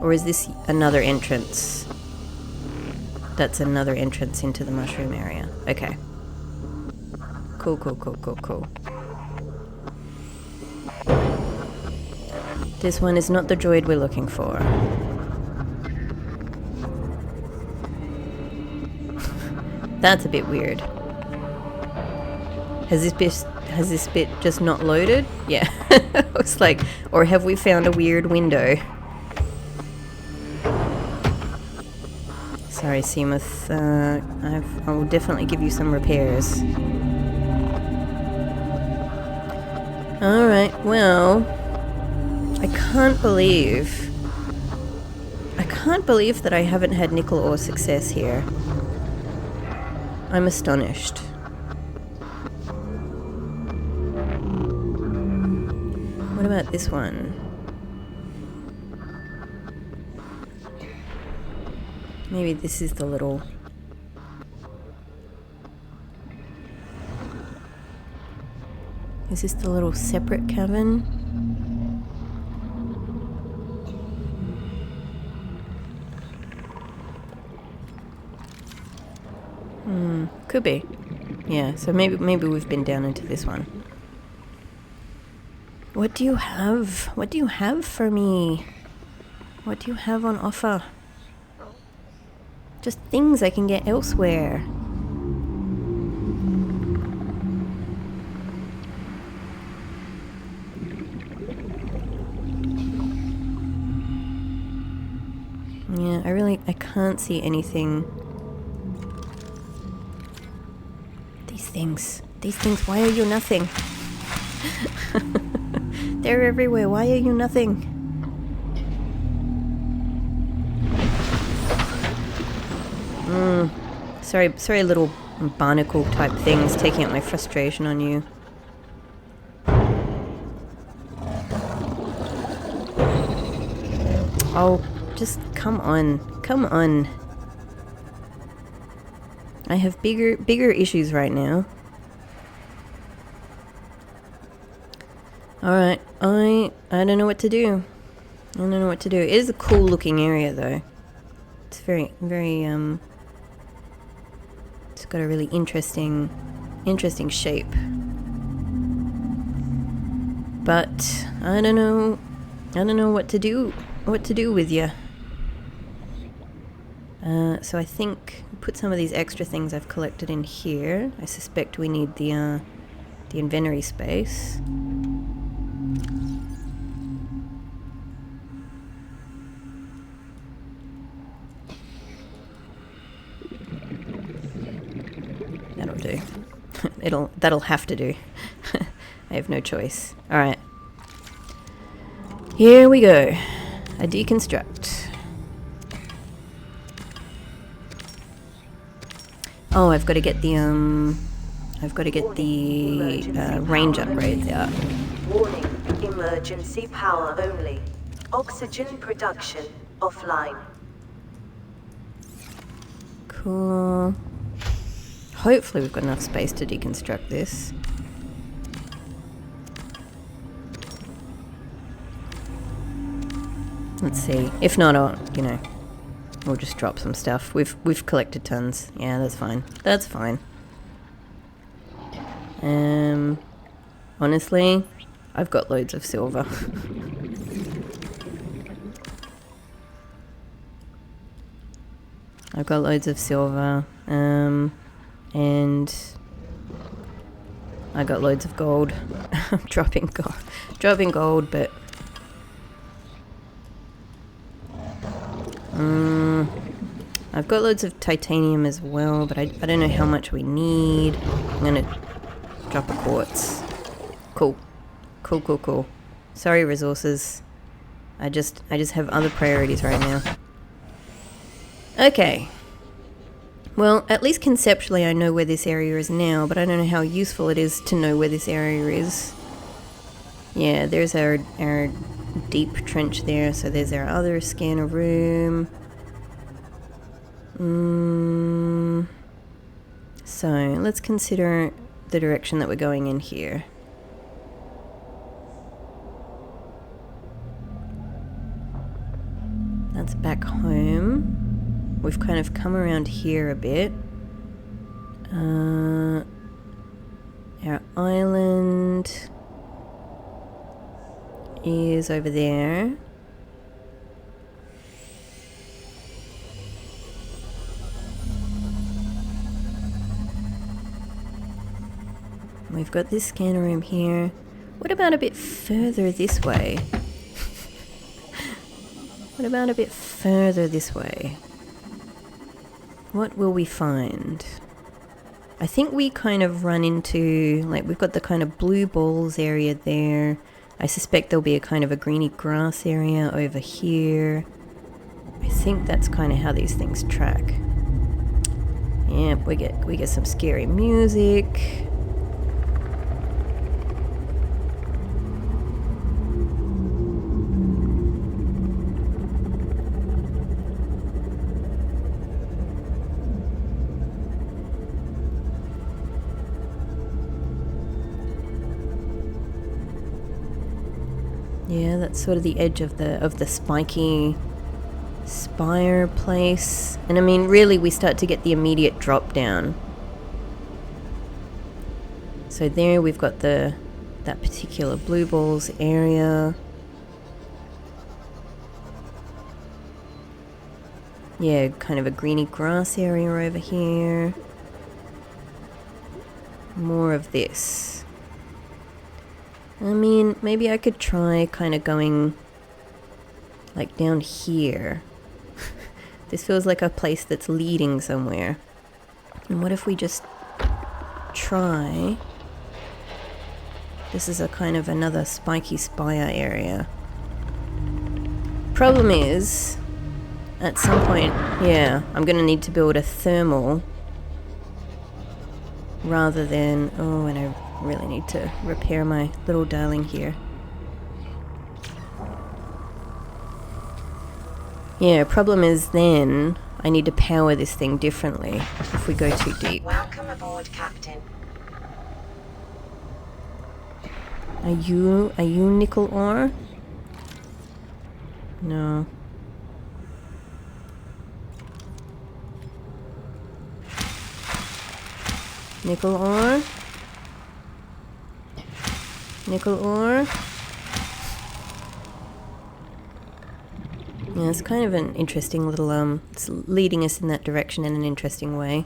A: Or is this another entrance? That's another entrance into the mushroom area. Okay. Cool, cool, cool, cool, cool. This one is not the droid we're looking for. That's a bit weird. Has this bit just not loaded? Yeah. Looks like, or have we found a weird window? Sorry, Seamuth. I will definitely give you some repairs. Alright, well, I can't believe that I haven't had Nickle Ore success here. I'm astonished. What about this one? Maybe this is the little... Is this the little separate cavern? Could be. Yeah, so maybe we've been down into this one. What do you have? What do you have for me? What do you have on offer? Just things I can get elsewhere. Yeah, I can't see anything. These things, why are you nothing? They're everywhere, why are you nothing? Sorry little barnacle type things taking out my frustration on you. Oh, just come on. I have bigger issues right now. Alright, I don't know what to do. It is a cool looking area though. It's very, it's got a really interesting shape. But I don't know what to do with you. So I think put some of these extra things I've collected in here. I suspect we need the inventory space. That'll do. That'll have to do. I have no choice. Alright. Here we go. A deconstruct. Oh, I've got to get the range upgrades out.
B: Warning, emergency power only. Oxygen production offline.
A: Cool. Hopefully we've got enough space to deconstruct this. Let's see. If not, we'll just drop some stuff. We've collected tons. Yeah, that's fine. That's fine. Honestly, I've got loads of silver. I've got loads of silver. And I got loads of gold. I'm dropping gold, but I've got loads of titanium as well, but I don't know how much we need. I'm gonna drop a quartz. Cool. Sorry, resources. I just have other priorities right now. Okay. Well, at least conceptually I know where this area is now, but I don't know how useful it is to know where this area is. Yeah, there's our deep trench there, so there's our other scanner room. So, let's consider the direction that we're going in here. That's back home. We've kind of come around here a bit. Our island. is over there. We've got this scanner room here. What about a bit further this way? What about a bit further this way? What will we find? I think we kind of run into, like, we've got the kind of blue balls area there. I suspect there'll be a kind of a greeny grass area over here. I think that's kind of how these things track. Yep, we get some scary music. Yeah, that's sort of the edge of the spiky spire place. And I mean, really, we start to get the immediate drop down. So there we've got that particular blue balls area. Yeah, kind of a greeny grass area over here. More of this. I mean, maybe I could try kind of going like down here. This feels like a place that's leading somewhere. And what if we just try... This is a kind of another spiky spire area. Problem is, at some point, yeah, I'm gonna need to build a thermal rather than... Oh, and I really need to repair my little darling here. Yeah, problem is then I need to power this thing differently if we go too deep.
B: Welcome aboard, Captain.
A: Are you Nickle Ore? No. Nickle Ore? Nickle Ore? Yeah, it's kind of an interesting little, it's leading us in that direction in an interesting way.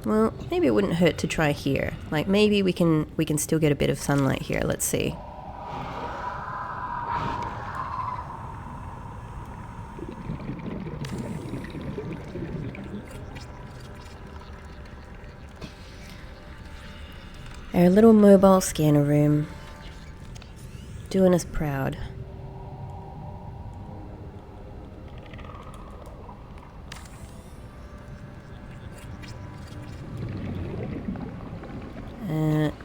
A: Well, maybe it wouldn't hurt to try here. Like, maybe we can still get a bit of sunlight here. Let's see. Our little mobile scanner room. Doing us proud.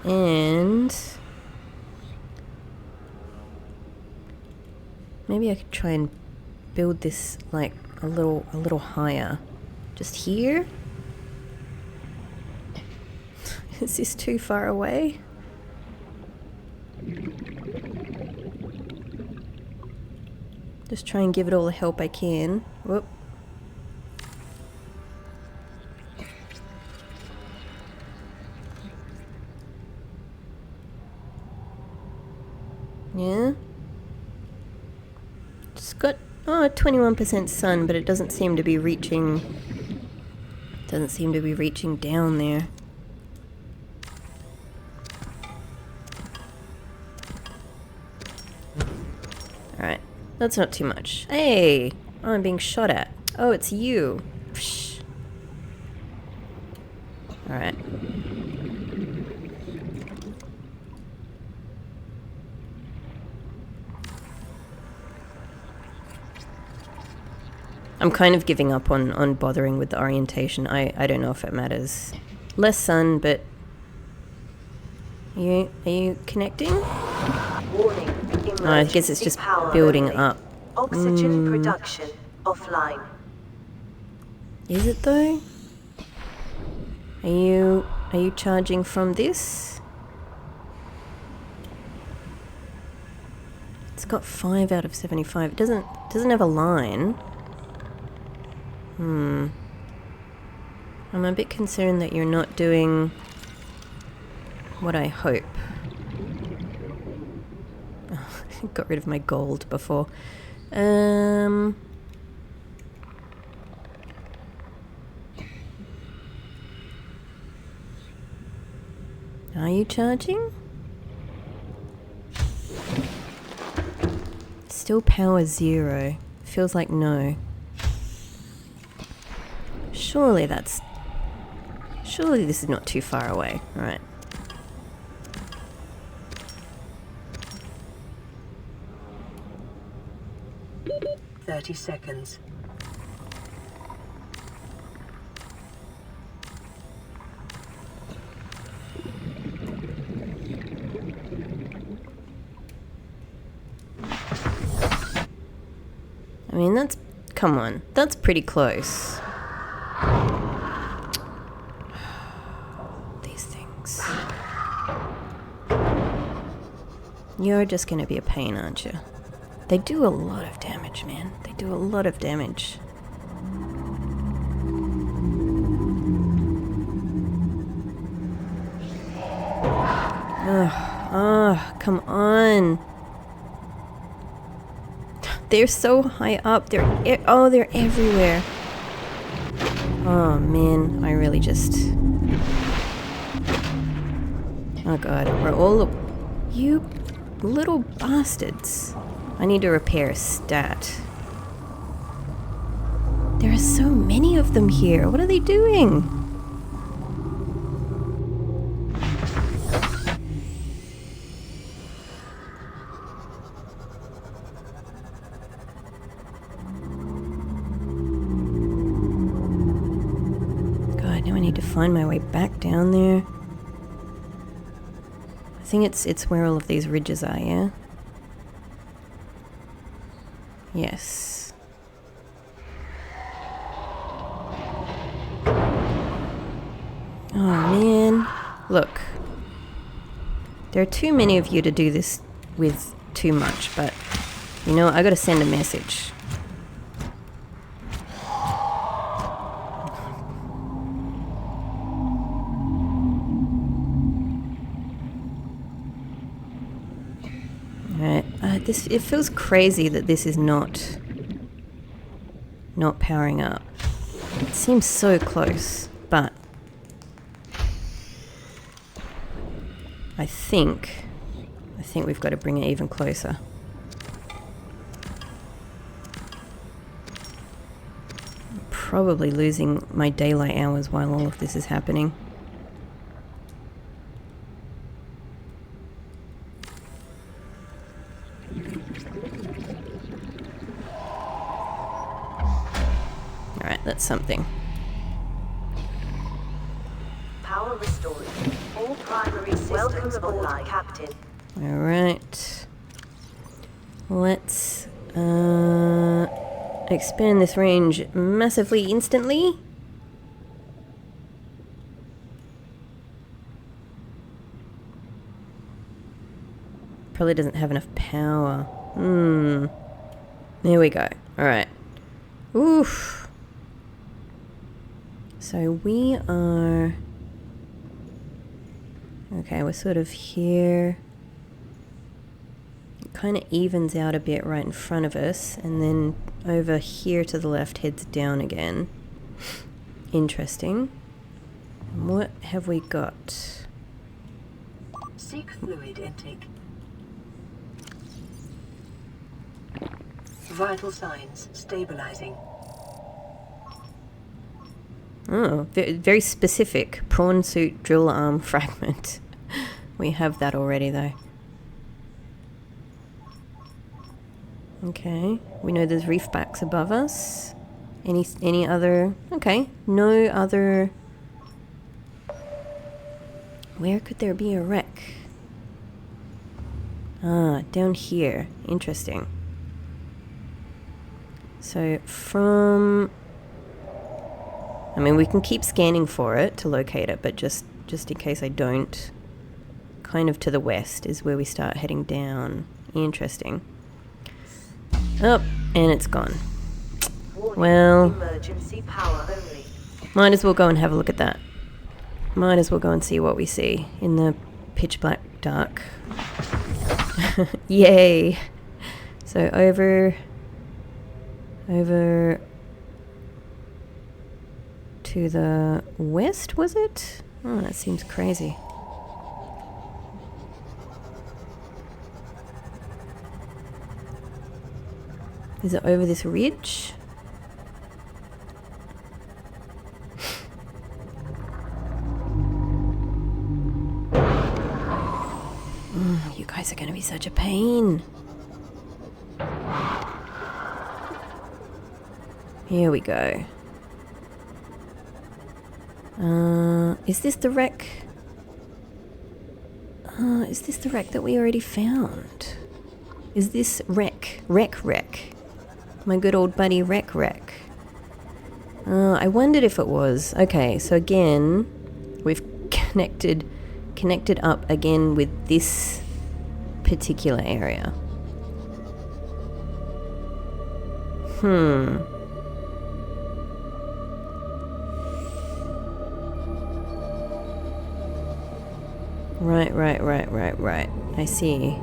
A: And maybe I could try and build this like a little higher. Just here? Is this too far away? Just try and give it all the help I can. Whoop. Yeah. Just got 21% sun, but it doesn't seem to be reaching. Doesn't seem to be reaching down there. Alright, that's not too much. Hey! Oh, I'm being shot at. Oh, it's you. Psh. Alright. I'm kind of giving up on bothering with the orientation. I don't know if it matters. Less sun, but... Are you connecting?
B: Warning.
A: Oh, I guess it's just building up.
B: Oxygen production offline.
A: Is it though? Are you charging from this? It's got 5 out of 75. It doesn't have a line. I'm a bit concerned that you're not doing... what I hope. Oh, got rid of my gold before. Are you charging? Still power 0. Feels like no. Surely this is not too far away. Alright.
B: "30 seconds.
A: I mean, come on, that's pretty close. These things. You're just gonna be a pain, aren't you? They do a lot of damage, man. They do a lot of damage. Oh, come on. They're so high up. They're everywhere. Oh man, I really just... Oh god, we're all... You little bastards. I need to repair a stat. There are so many of them here. What are they doing? God, now I need to find my way back down there. I think it's where all of these ridges are, yeah? Yes. Oh man. Look. There are too many of you to do this with too much, but you know what? I gotta send a message. Alright. It feels crazy that this is not powering up. It seems so close, but I think we've got to bring it even closer. I'm probably losing my daylight hours while all of this is happening. Alright, that's something.
B: Power restored. All primary systems online, Captain.
A: Alright. Let's expand this range massively instantly. Probably doesn't have enough power. There we go. Alright. Oof. So we are... Okay, we're sort of here. It kind of evens out a bit right in front of us, and then over here to the left heads down again. Interesting. And what have we got?
B: Seek fluid intake. Vital signs stabilizing.
A: Oh, very specific. Prawn suit drill arm fragment. We have that already though. Okay, we know there's reef backs above us. Any other... Okay, no other... Where could there be a wreck? Ah, down here. Interesting. So from... I mean, we can keep scanning for it to locate it, but just in case I don't, kind of to the west is where we start heading down. Interesting. Oh, and it's gone.
B: Warning,
A: Well,
B: emergency power only.
A: might as well go and have a look at that. Might as well go and see what we see in the pitch black dark. Yay! So over to the west, was it? Oh, that seems crazy. Is it over this ridge? You guys are going to be such a pain. Here we go. Is this the wreck? Is this the wreck that we already found? Is this wreck? My good old buddy wreck. I wondered if it was. Okay, so again, we've connected up again with this particular area. Right. I see.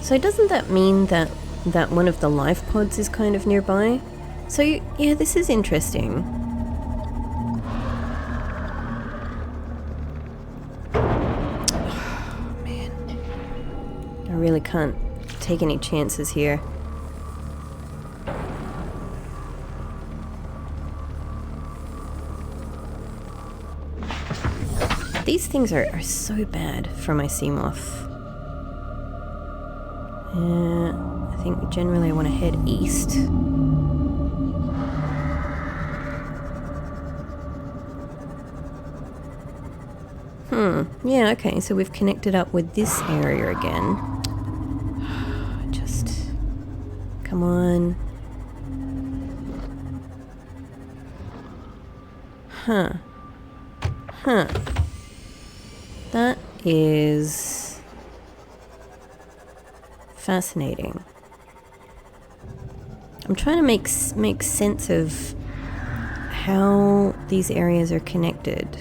A: So doesn't that mean that one of the life pods is kind of nearby? So yeah, this is interesting. Oh, man. I really can't take any chances here. These things are so bad for my sea moth. I think generally I want to head east. Yeah, okay, so we've connected up with this area again. Just... come on. Huh. That is fascinating. I'm trying to make sense of how these areas are connected.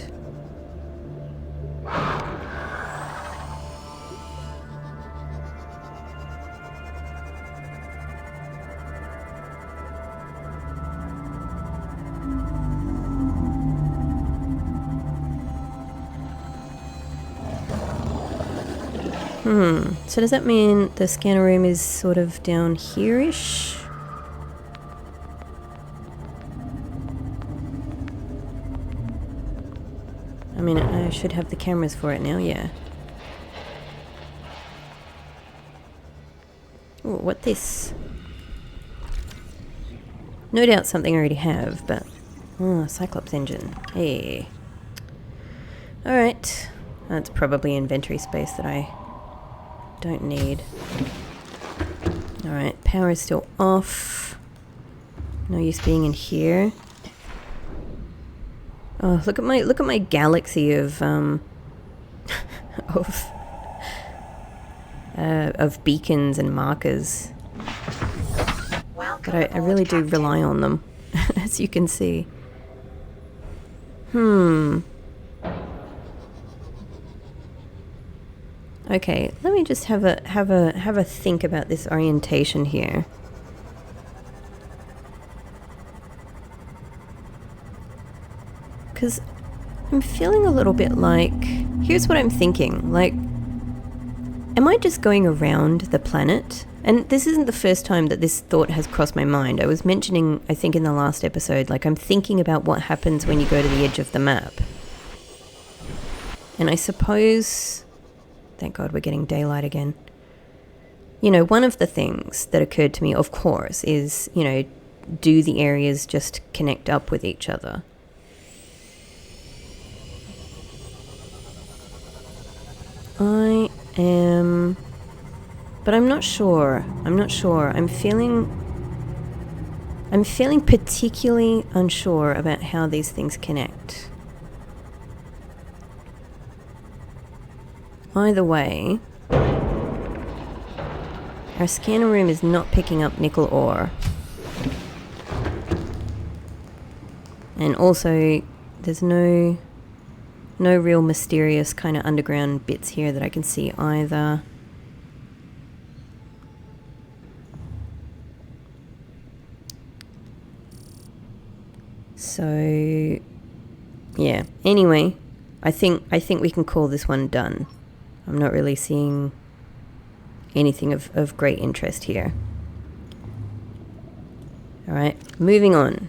A: So does that mean the scanner room is sort of down here-ish? I mean, I should have the cameras for it now, yeah. Ooh, what this? No doubt something I already have, but... oh, Cyclops engine. Hey. Alright. That's probably inventory space that I don't need. Alright, power is still off. No use being in here. Oh, look at my galaxy of of beacons and markers. But I really do rely on them, as you can see. Okay, let me just have a think about this orientation here. Because I'm feeling a little bit like... here's what I'm thinking. Like, am I just going around the planet? And this isn't the first time that this thought has crossed my mind. I was mentioning, I think in the last episode, like I'm thinking about what happens when you go to the edge of the map. And I suppose... thank God we're getting daylight again. You know, one of the things that occurred to me, of course, is, you know, do the areas just connect up with each other? I am... but I'm not sure. I'm feeling particularly unsure about how these things connect. Either way, Our scanner room is not picking up nickel ore. And also, there's no real mysterious kind of underground bits here that I can see either. So, yeah. Anyway, I think we can call this one done. I'm not really seeing anything of great interest here. Alright, moving on.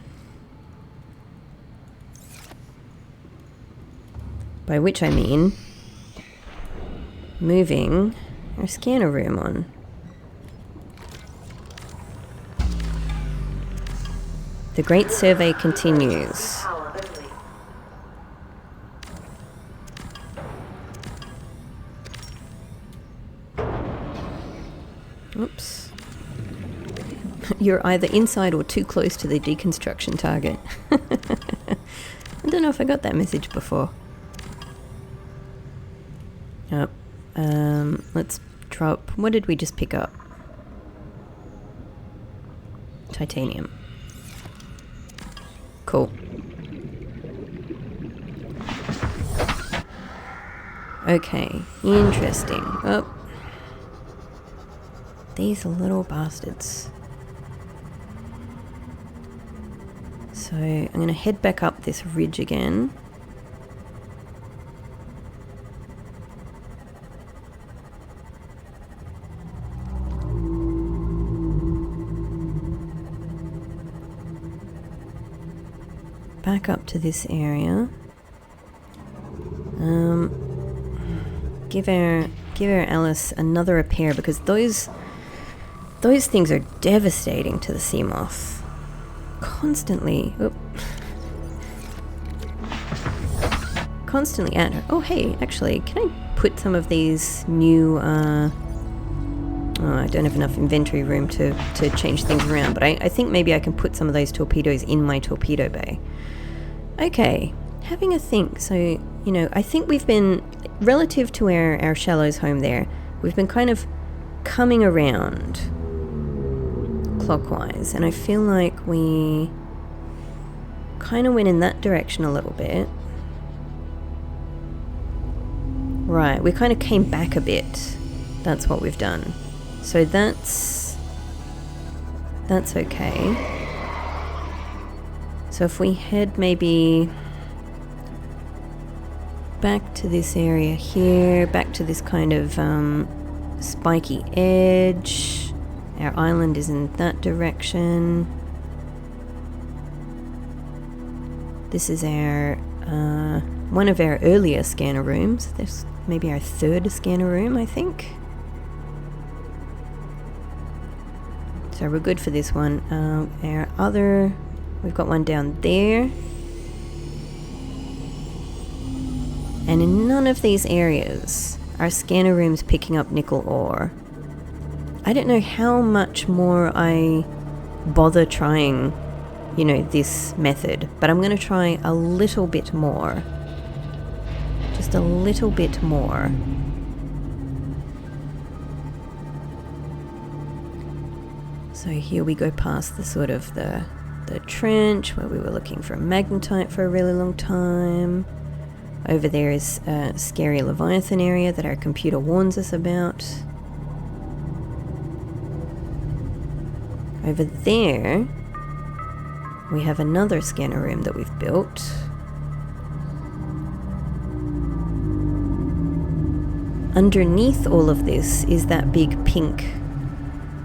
A: By which I mean moving our scanner room on. The great survey continues. Oops. You're either inside or too close to the deconstruction target. I don't know if I got that message before. Oh, let's drop... What did we just pick up? Titanium. Cool. Okay, interesting. Oh. These little bastards. So, I'm going to head back up this ridge again. Back up to this area. Give our Alice another repair, because those things are devastating to the sea moth. Constantly. Oop. Constantly at her. Oh, hey, actually, can I put some of these new... oh, I don't have enough inventory room to change things around, but I think maybe I can put some of those torpedoes in my torpedo bay. Okay, having a think. So, you know, I think we've been, relative to our Shallows home there, we've been kind of coming around clockwise, and I feel like we kind of went in that direction a little bit. Right, we kind of came back a bit. That's what we've done. So that's okay. So if we head maybe back to this area here, back to this kind of spiky edge. Our island is in that direction. This is our one of our earlier scanner rooms. This maybe our third scanner room, I think. So we're good for this one. Our other, we've got one down there. And in none of these areas are scanner rooms picking up nickel ore. I don't know how much more I bother trying, you know, this method, but I'm going to try a little bit more. Just a little bit more. So here we go past the sort of the trench where we were looking for magnetite for a really long time. Over there is a scary Leviathan area that our computer warns us about. Over there, we have another scanner room that we've built. Underneath all of this is that big pink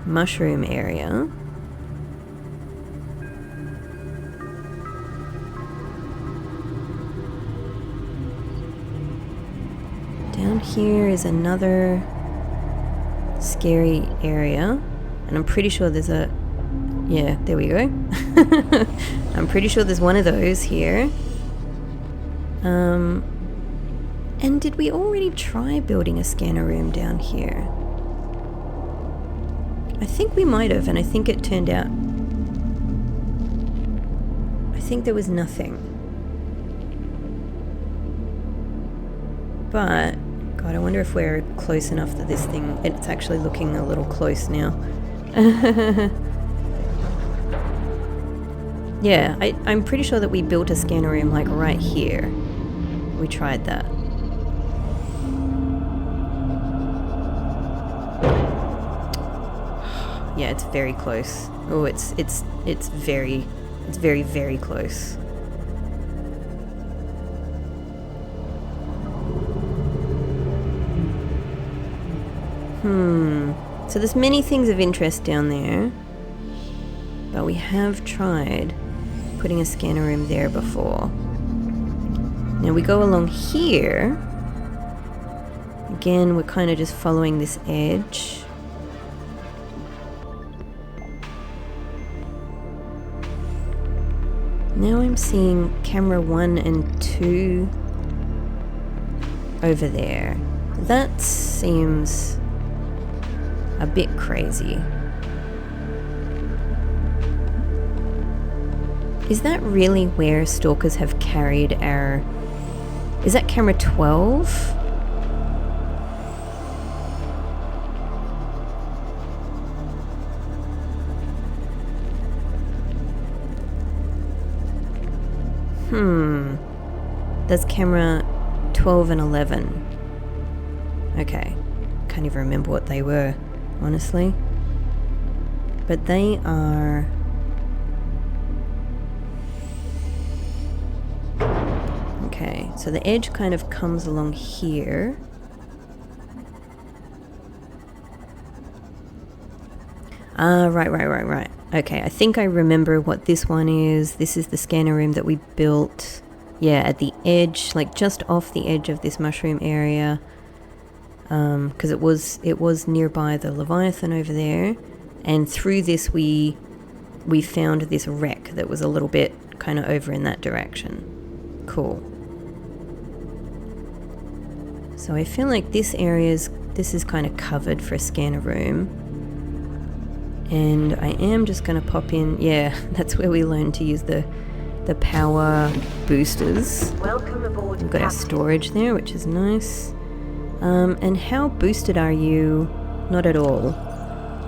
A: mushroom area. Down here is another scary area, and I'm pretty sure there's a... yeah, there we go. I'm pretty sure there's one of those here. And did we already try building a scanner room down here? I think we might have, and I think it turned out... I think there was nothing. But... God, I wonder if we're close enough that this thing, it's actually looking a little close now. Yeah, I'm pretty sure that we built a scanner room like right here. We tried that. Yeah, it's very close. Oh, it's very, very close. So there's many things of interest down there, but we have tried putting a scanner room there before. Now we go along here. Again, we're kind of just following this edge. Now I'm seeing camera 1 and 2 over there. That seems a bit crazy. Is that really where stalkers have carried our... Is that camera 12? That's camera 12 and 11. Okay. Can't even remember what they were, honestly. But they are... Okay, so the edge kind of comes along here. Ah, right. Okay, I think I remember what this one is. This is the scanner room that we built. Yeah, at the edge, like just off the edge of this mushroom area. Because it was nearby the Leviathan over there. And through this we found this wreck that was a little bit kind of over in that direction. Cool. So I feel like this is kind of covered for a scanner room. And I am just going to pop in. Yeah, that's where we learned to use the power boosters.
B: Welcome aboard.
A: We've got our storage there, which is nice. And how boosted are you? Not at all.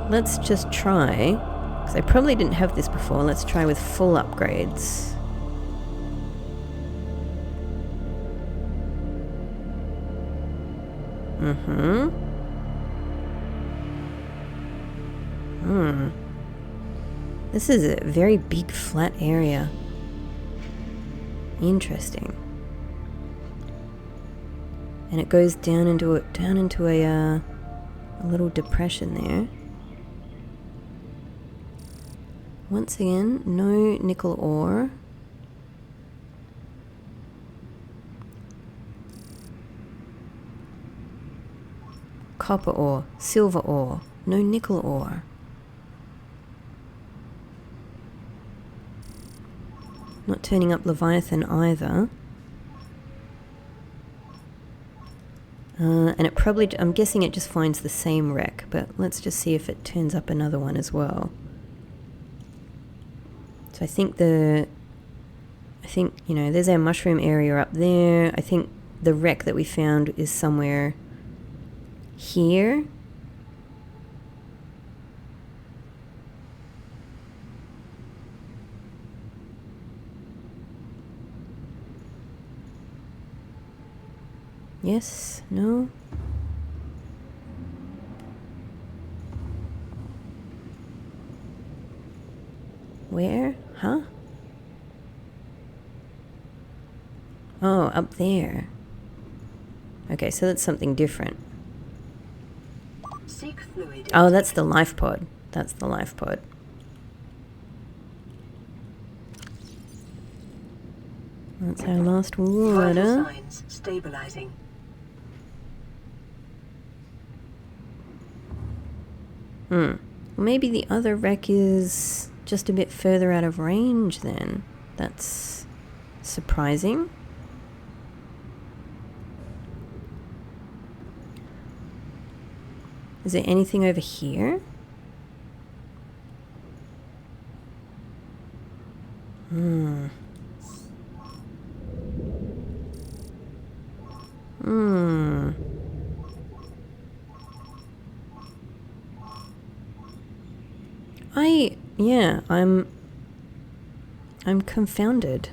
A: Let's just try, because I probably didn't have this before. Let's try with full upgrades. This is a very big flat area. Interesting. And it goes down into a little depression there. Once again, no nickel ore. Copper ore, silver ore, no nickel ore. Not turning up Leviathan either. And it probably, I'm guessing it just finds the same wreck, but let's just see if it turns up another one as well. So I think, you know, there's our mushroom area up there. I think the wreck that we found is somewhere here. Yes? No? Where? Huh? Oh, up there. Okay, so that's something different.
B: Seek fluid.
A: Oh, that's the life pod. That's the life pod. That's our last water.
B: Vital signs stabilizing.
A: Well, maybe the other wreck is just a bit further out of range then. That's surprising. Is there anything over here? Yeah, I'm confounded.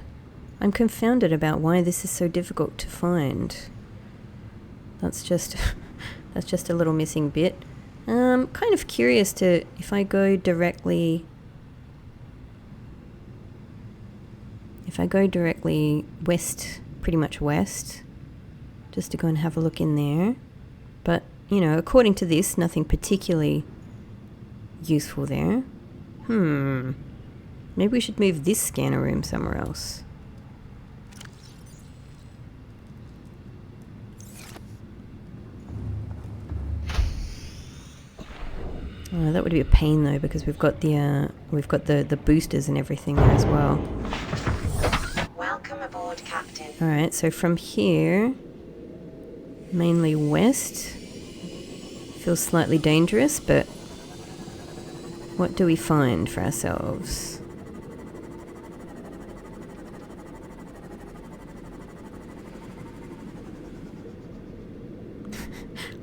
A: I'm confounded about why this is so difficult to find. That's just that's just a little missing bit. Kind of curious to if I go directly west, pretty much west, just to go and have a look in there. But, you know, according to this, nothing particularly useful there. Maybe we should move this scanner room somewhere else. Oh, that would be a pain though, because we've got the boosters and everything there as well.
B: Welcome aboard, Captain.
A: Alright, so from here, mainly west. Feels slightly dangerous, but what do we find for ourselves?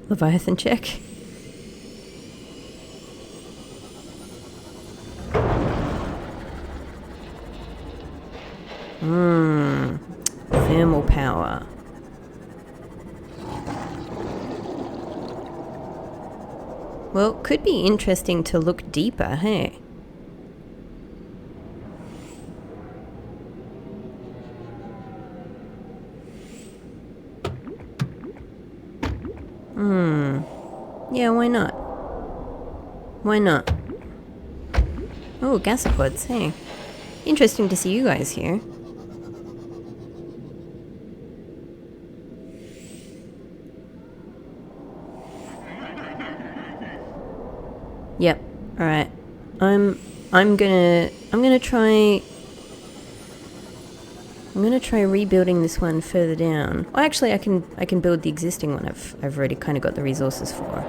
A: Leviathan check. Thermal power. Well, could be interesting to look deeper, hey? Yeah, why not? Why not? Oh, gasopods, hey. Interesting to see you guys here. Yep. All right. I'm gonna try rebuilding this one further down. Well, actually, I can build the existing one. I've already kind of got the resources for.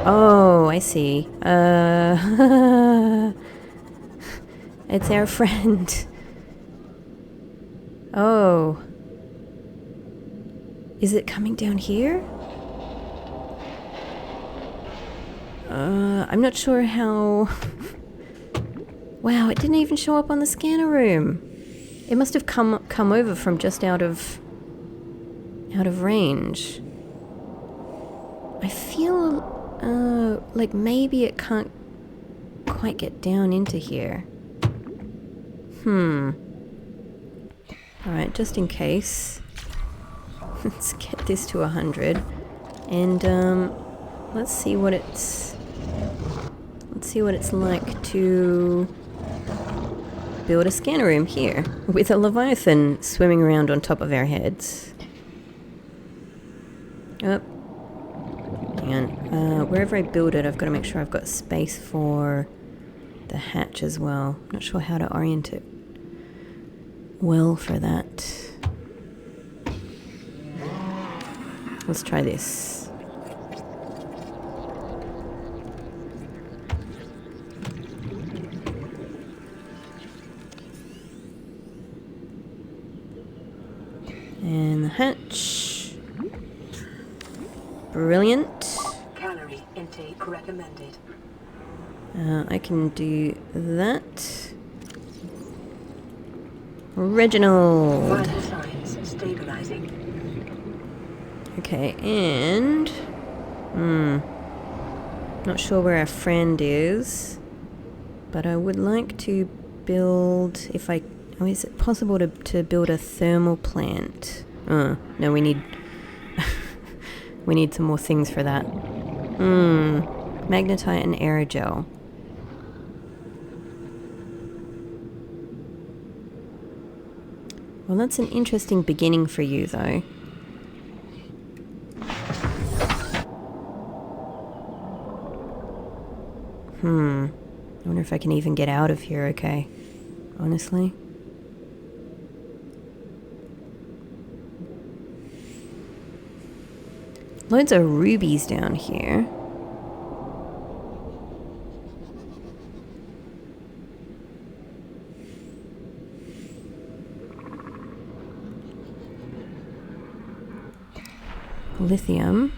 A: Oh, I see. It's our friend. Oh. Is it coming down here? I'm not sure how... Wow, it didn't even show up on the scanner room. It must have come over from just out of range. I feel like maybe it can't quite get down into here. Alright, just in case. Let's get this to 100. And let's see what it's like to build a scanner room here with a Leviathan swimming around on top of our heads. Oh. Hang on. Wherever I build it, I've got to make sure I've got space for the hatch as well. I'm not sure how to orient it well for that. Let's try this. And the hatch. Brilliant.
B: Calorie intake recommended.
A: I can do that. Reginald.
B: Vital signs stabilizing.
A: Okay, and... not sure where our friend is, but I would like to build, if I... Oh, is it possible to build a thermal plant? No, we need... we need some more things for that. Magnetite and aerogel. Well, that's an interesting beginning for you, though. I wonder if I can even get out of here okay, honestly. Loads of rubies down here. Lithium.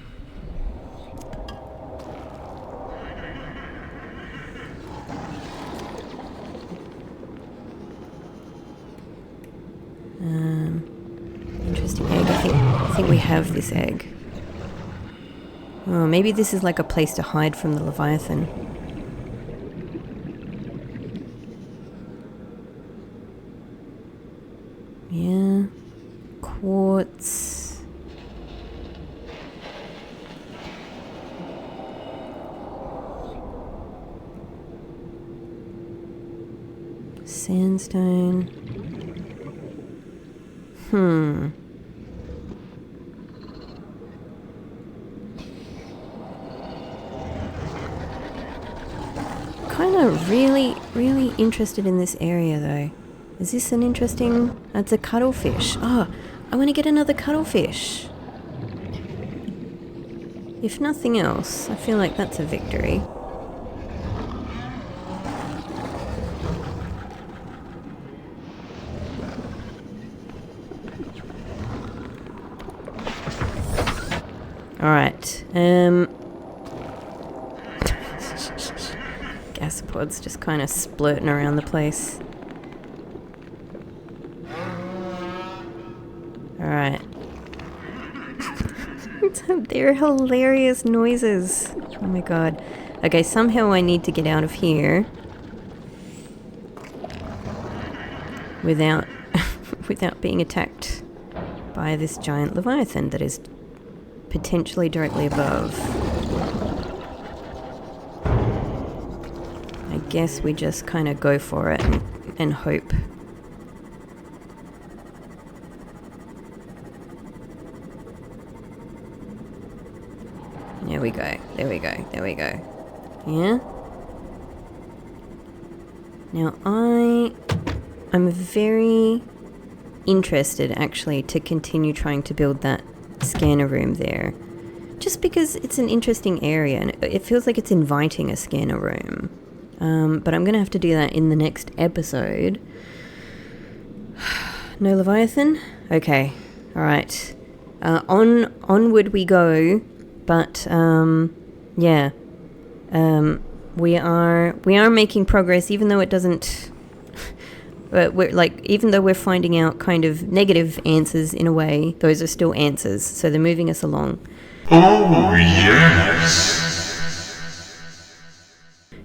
A: think we have this egg. Oh, maybe this is like a place to hide from the Leviathan. Yeah. Quartz. Sandstone. Kind of really interested in this area though. Is this an interesting... It's a cuttlefish. Oh, I want to get another cuttlefish. If nothing else, I feel like that's a victory. Alright, gas pods just kind of splurting around the place. Alright. They're hilarious noises. Oh my god. Okay, somehow I need to get out of here without without being attacked by this giant Leviathan that is potentially directly above. I guess we just kind of go for it and hope. There we go, there we go, there we go. Yeah? Now I'm very interested actually to continue trying to build that scanner room there. Just because it's an interesting area and it feels like it's inviting a scanner room. But I'm going to have to do that in the next episode. No Leviathan? Okay. Alright. Onward we go. But, yeah. We are making progress even though it doesn't... even though we're finding out kind of negative answers in a way, those are still answers. So they're moving us along.
C: Oh, yes!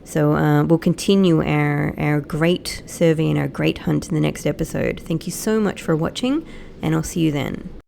A: So we'll continue our great survey and our great hunt in the next episode. Thank you so much for watching, and I'll see you then.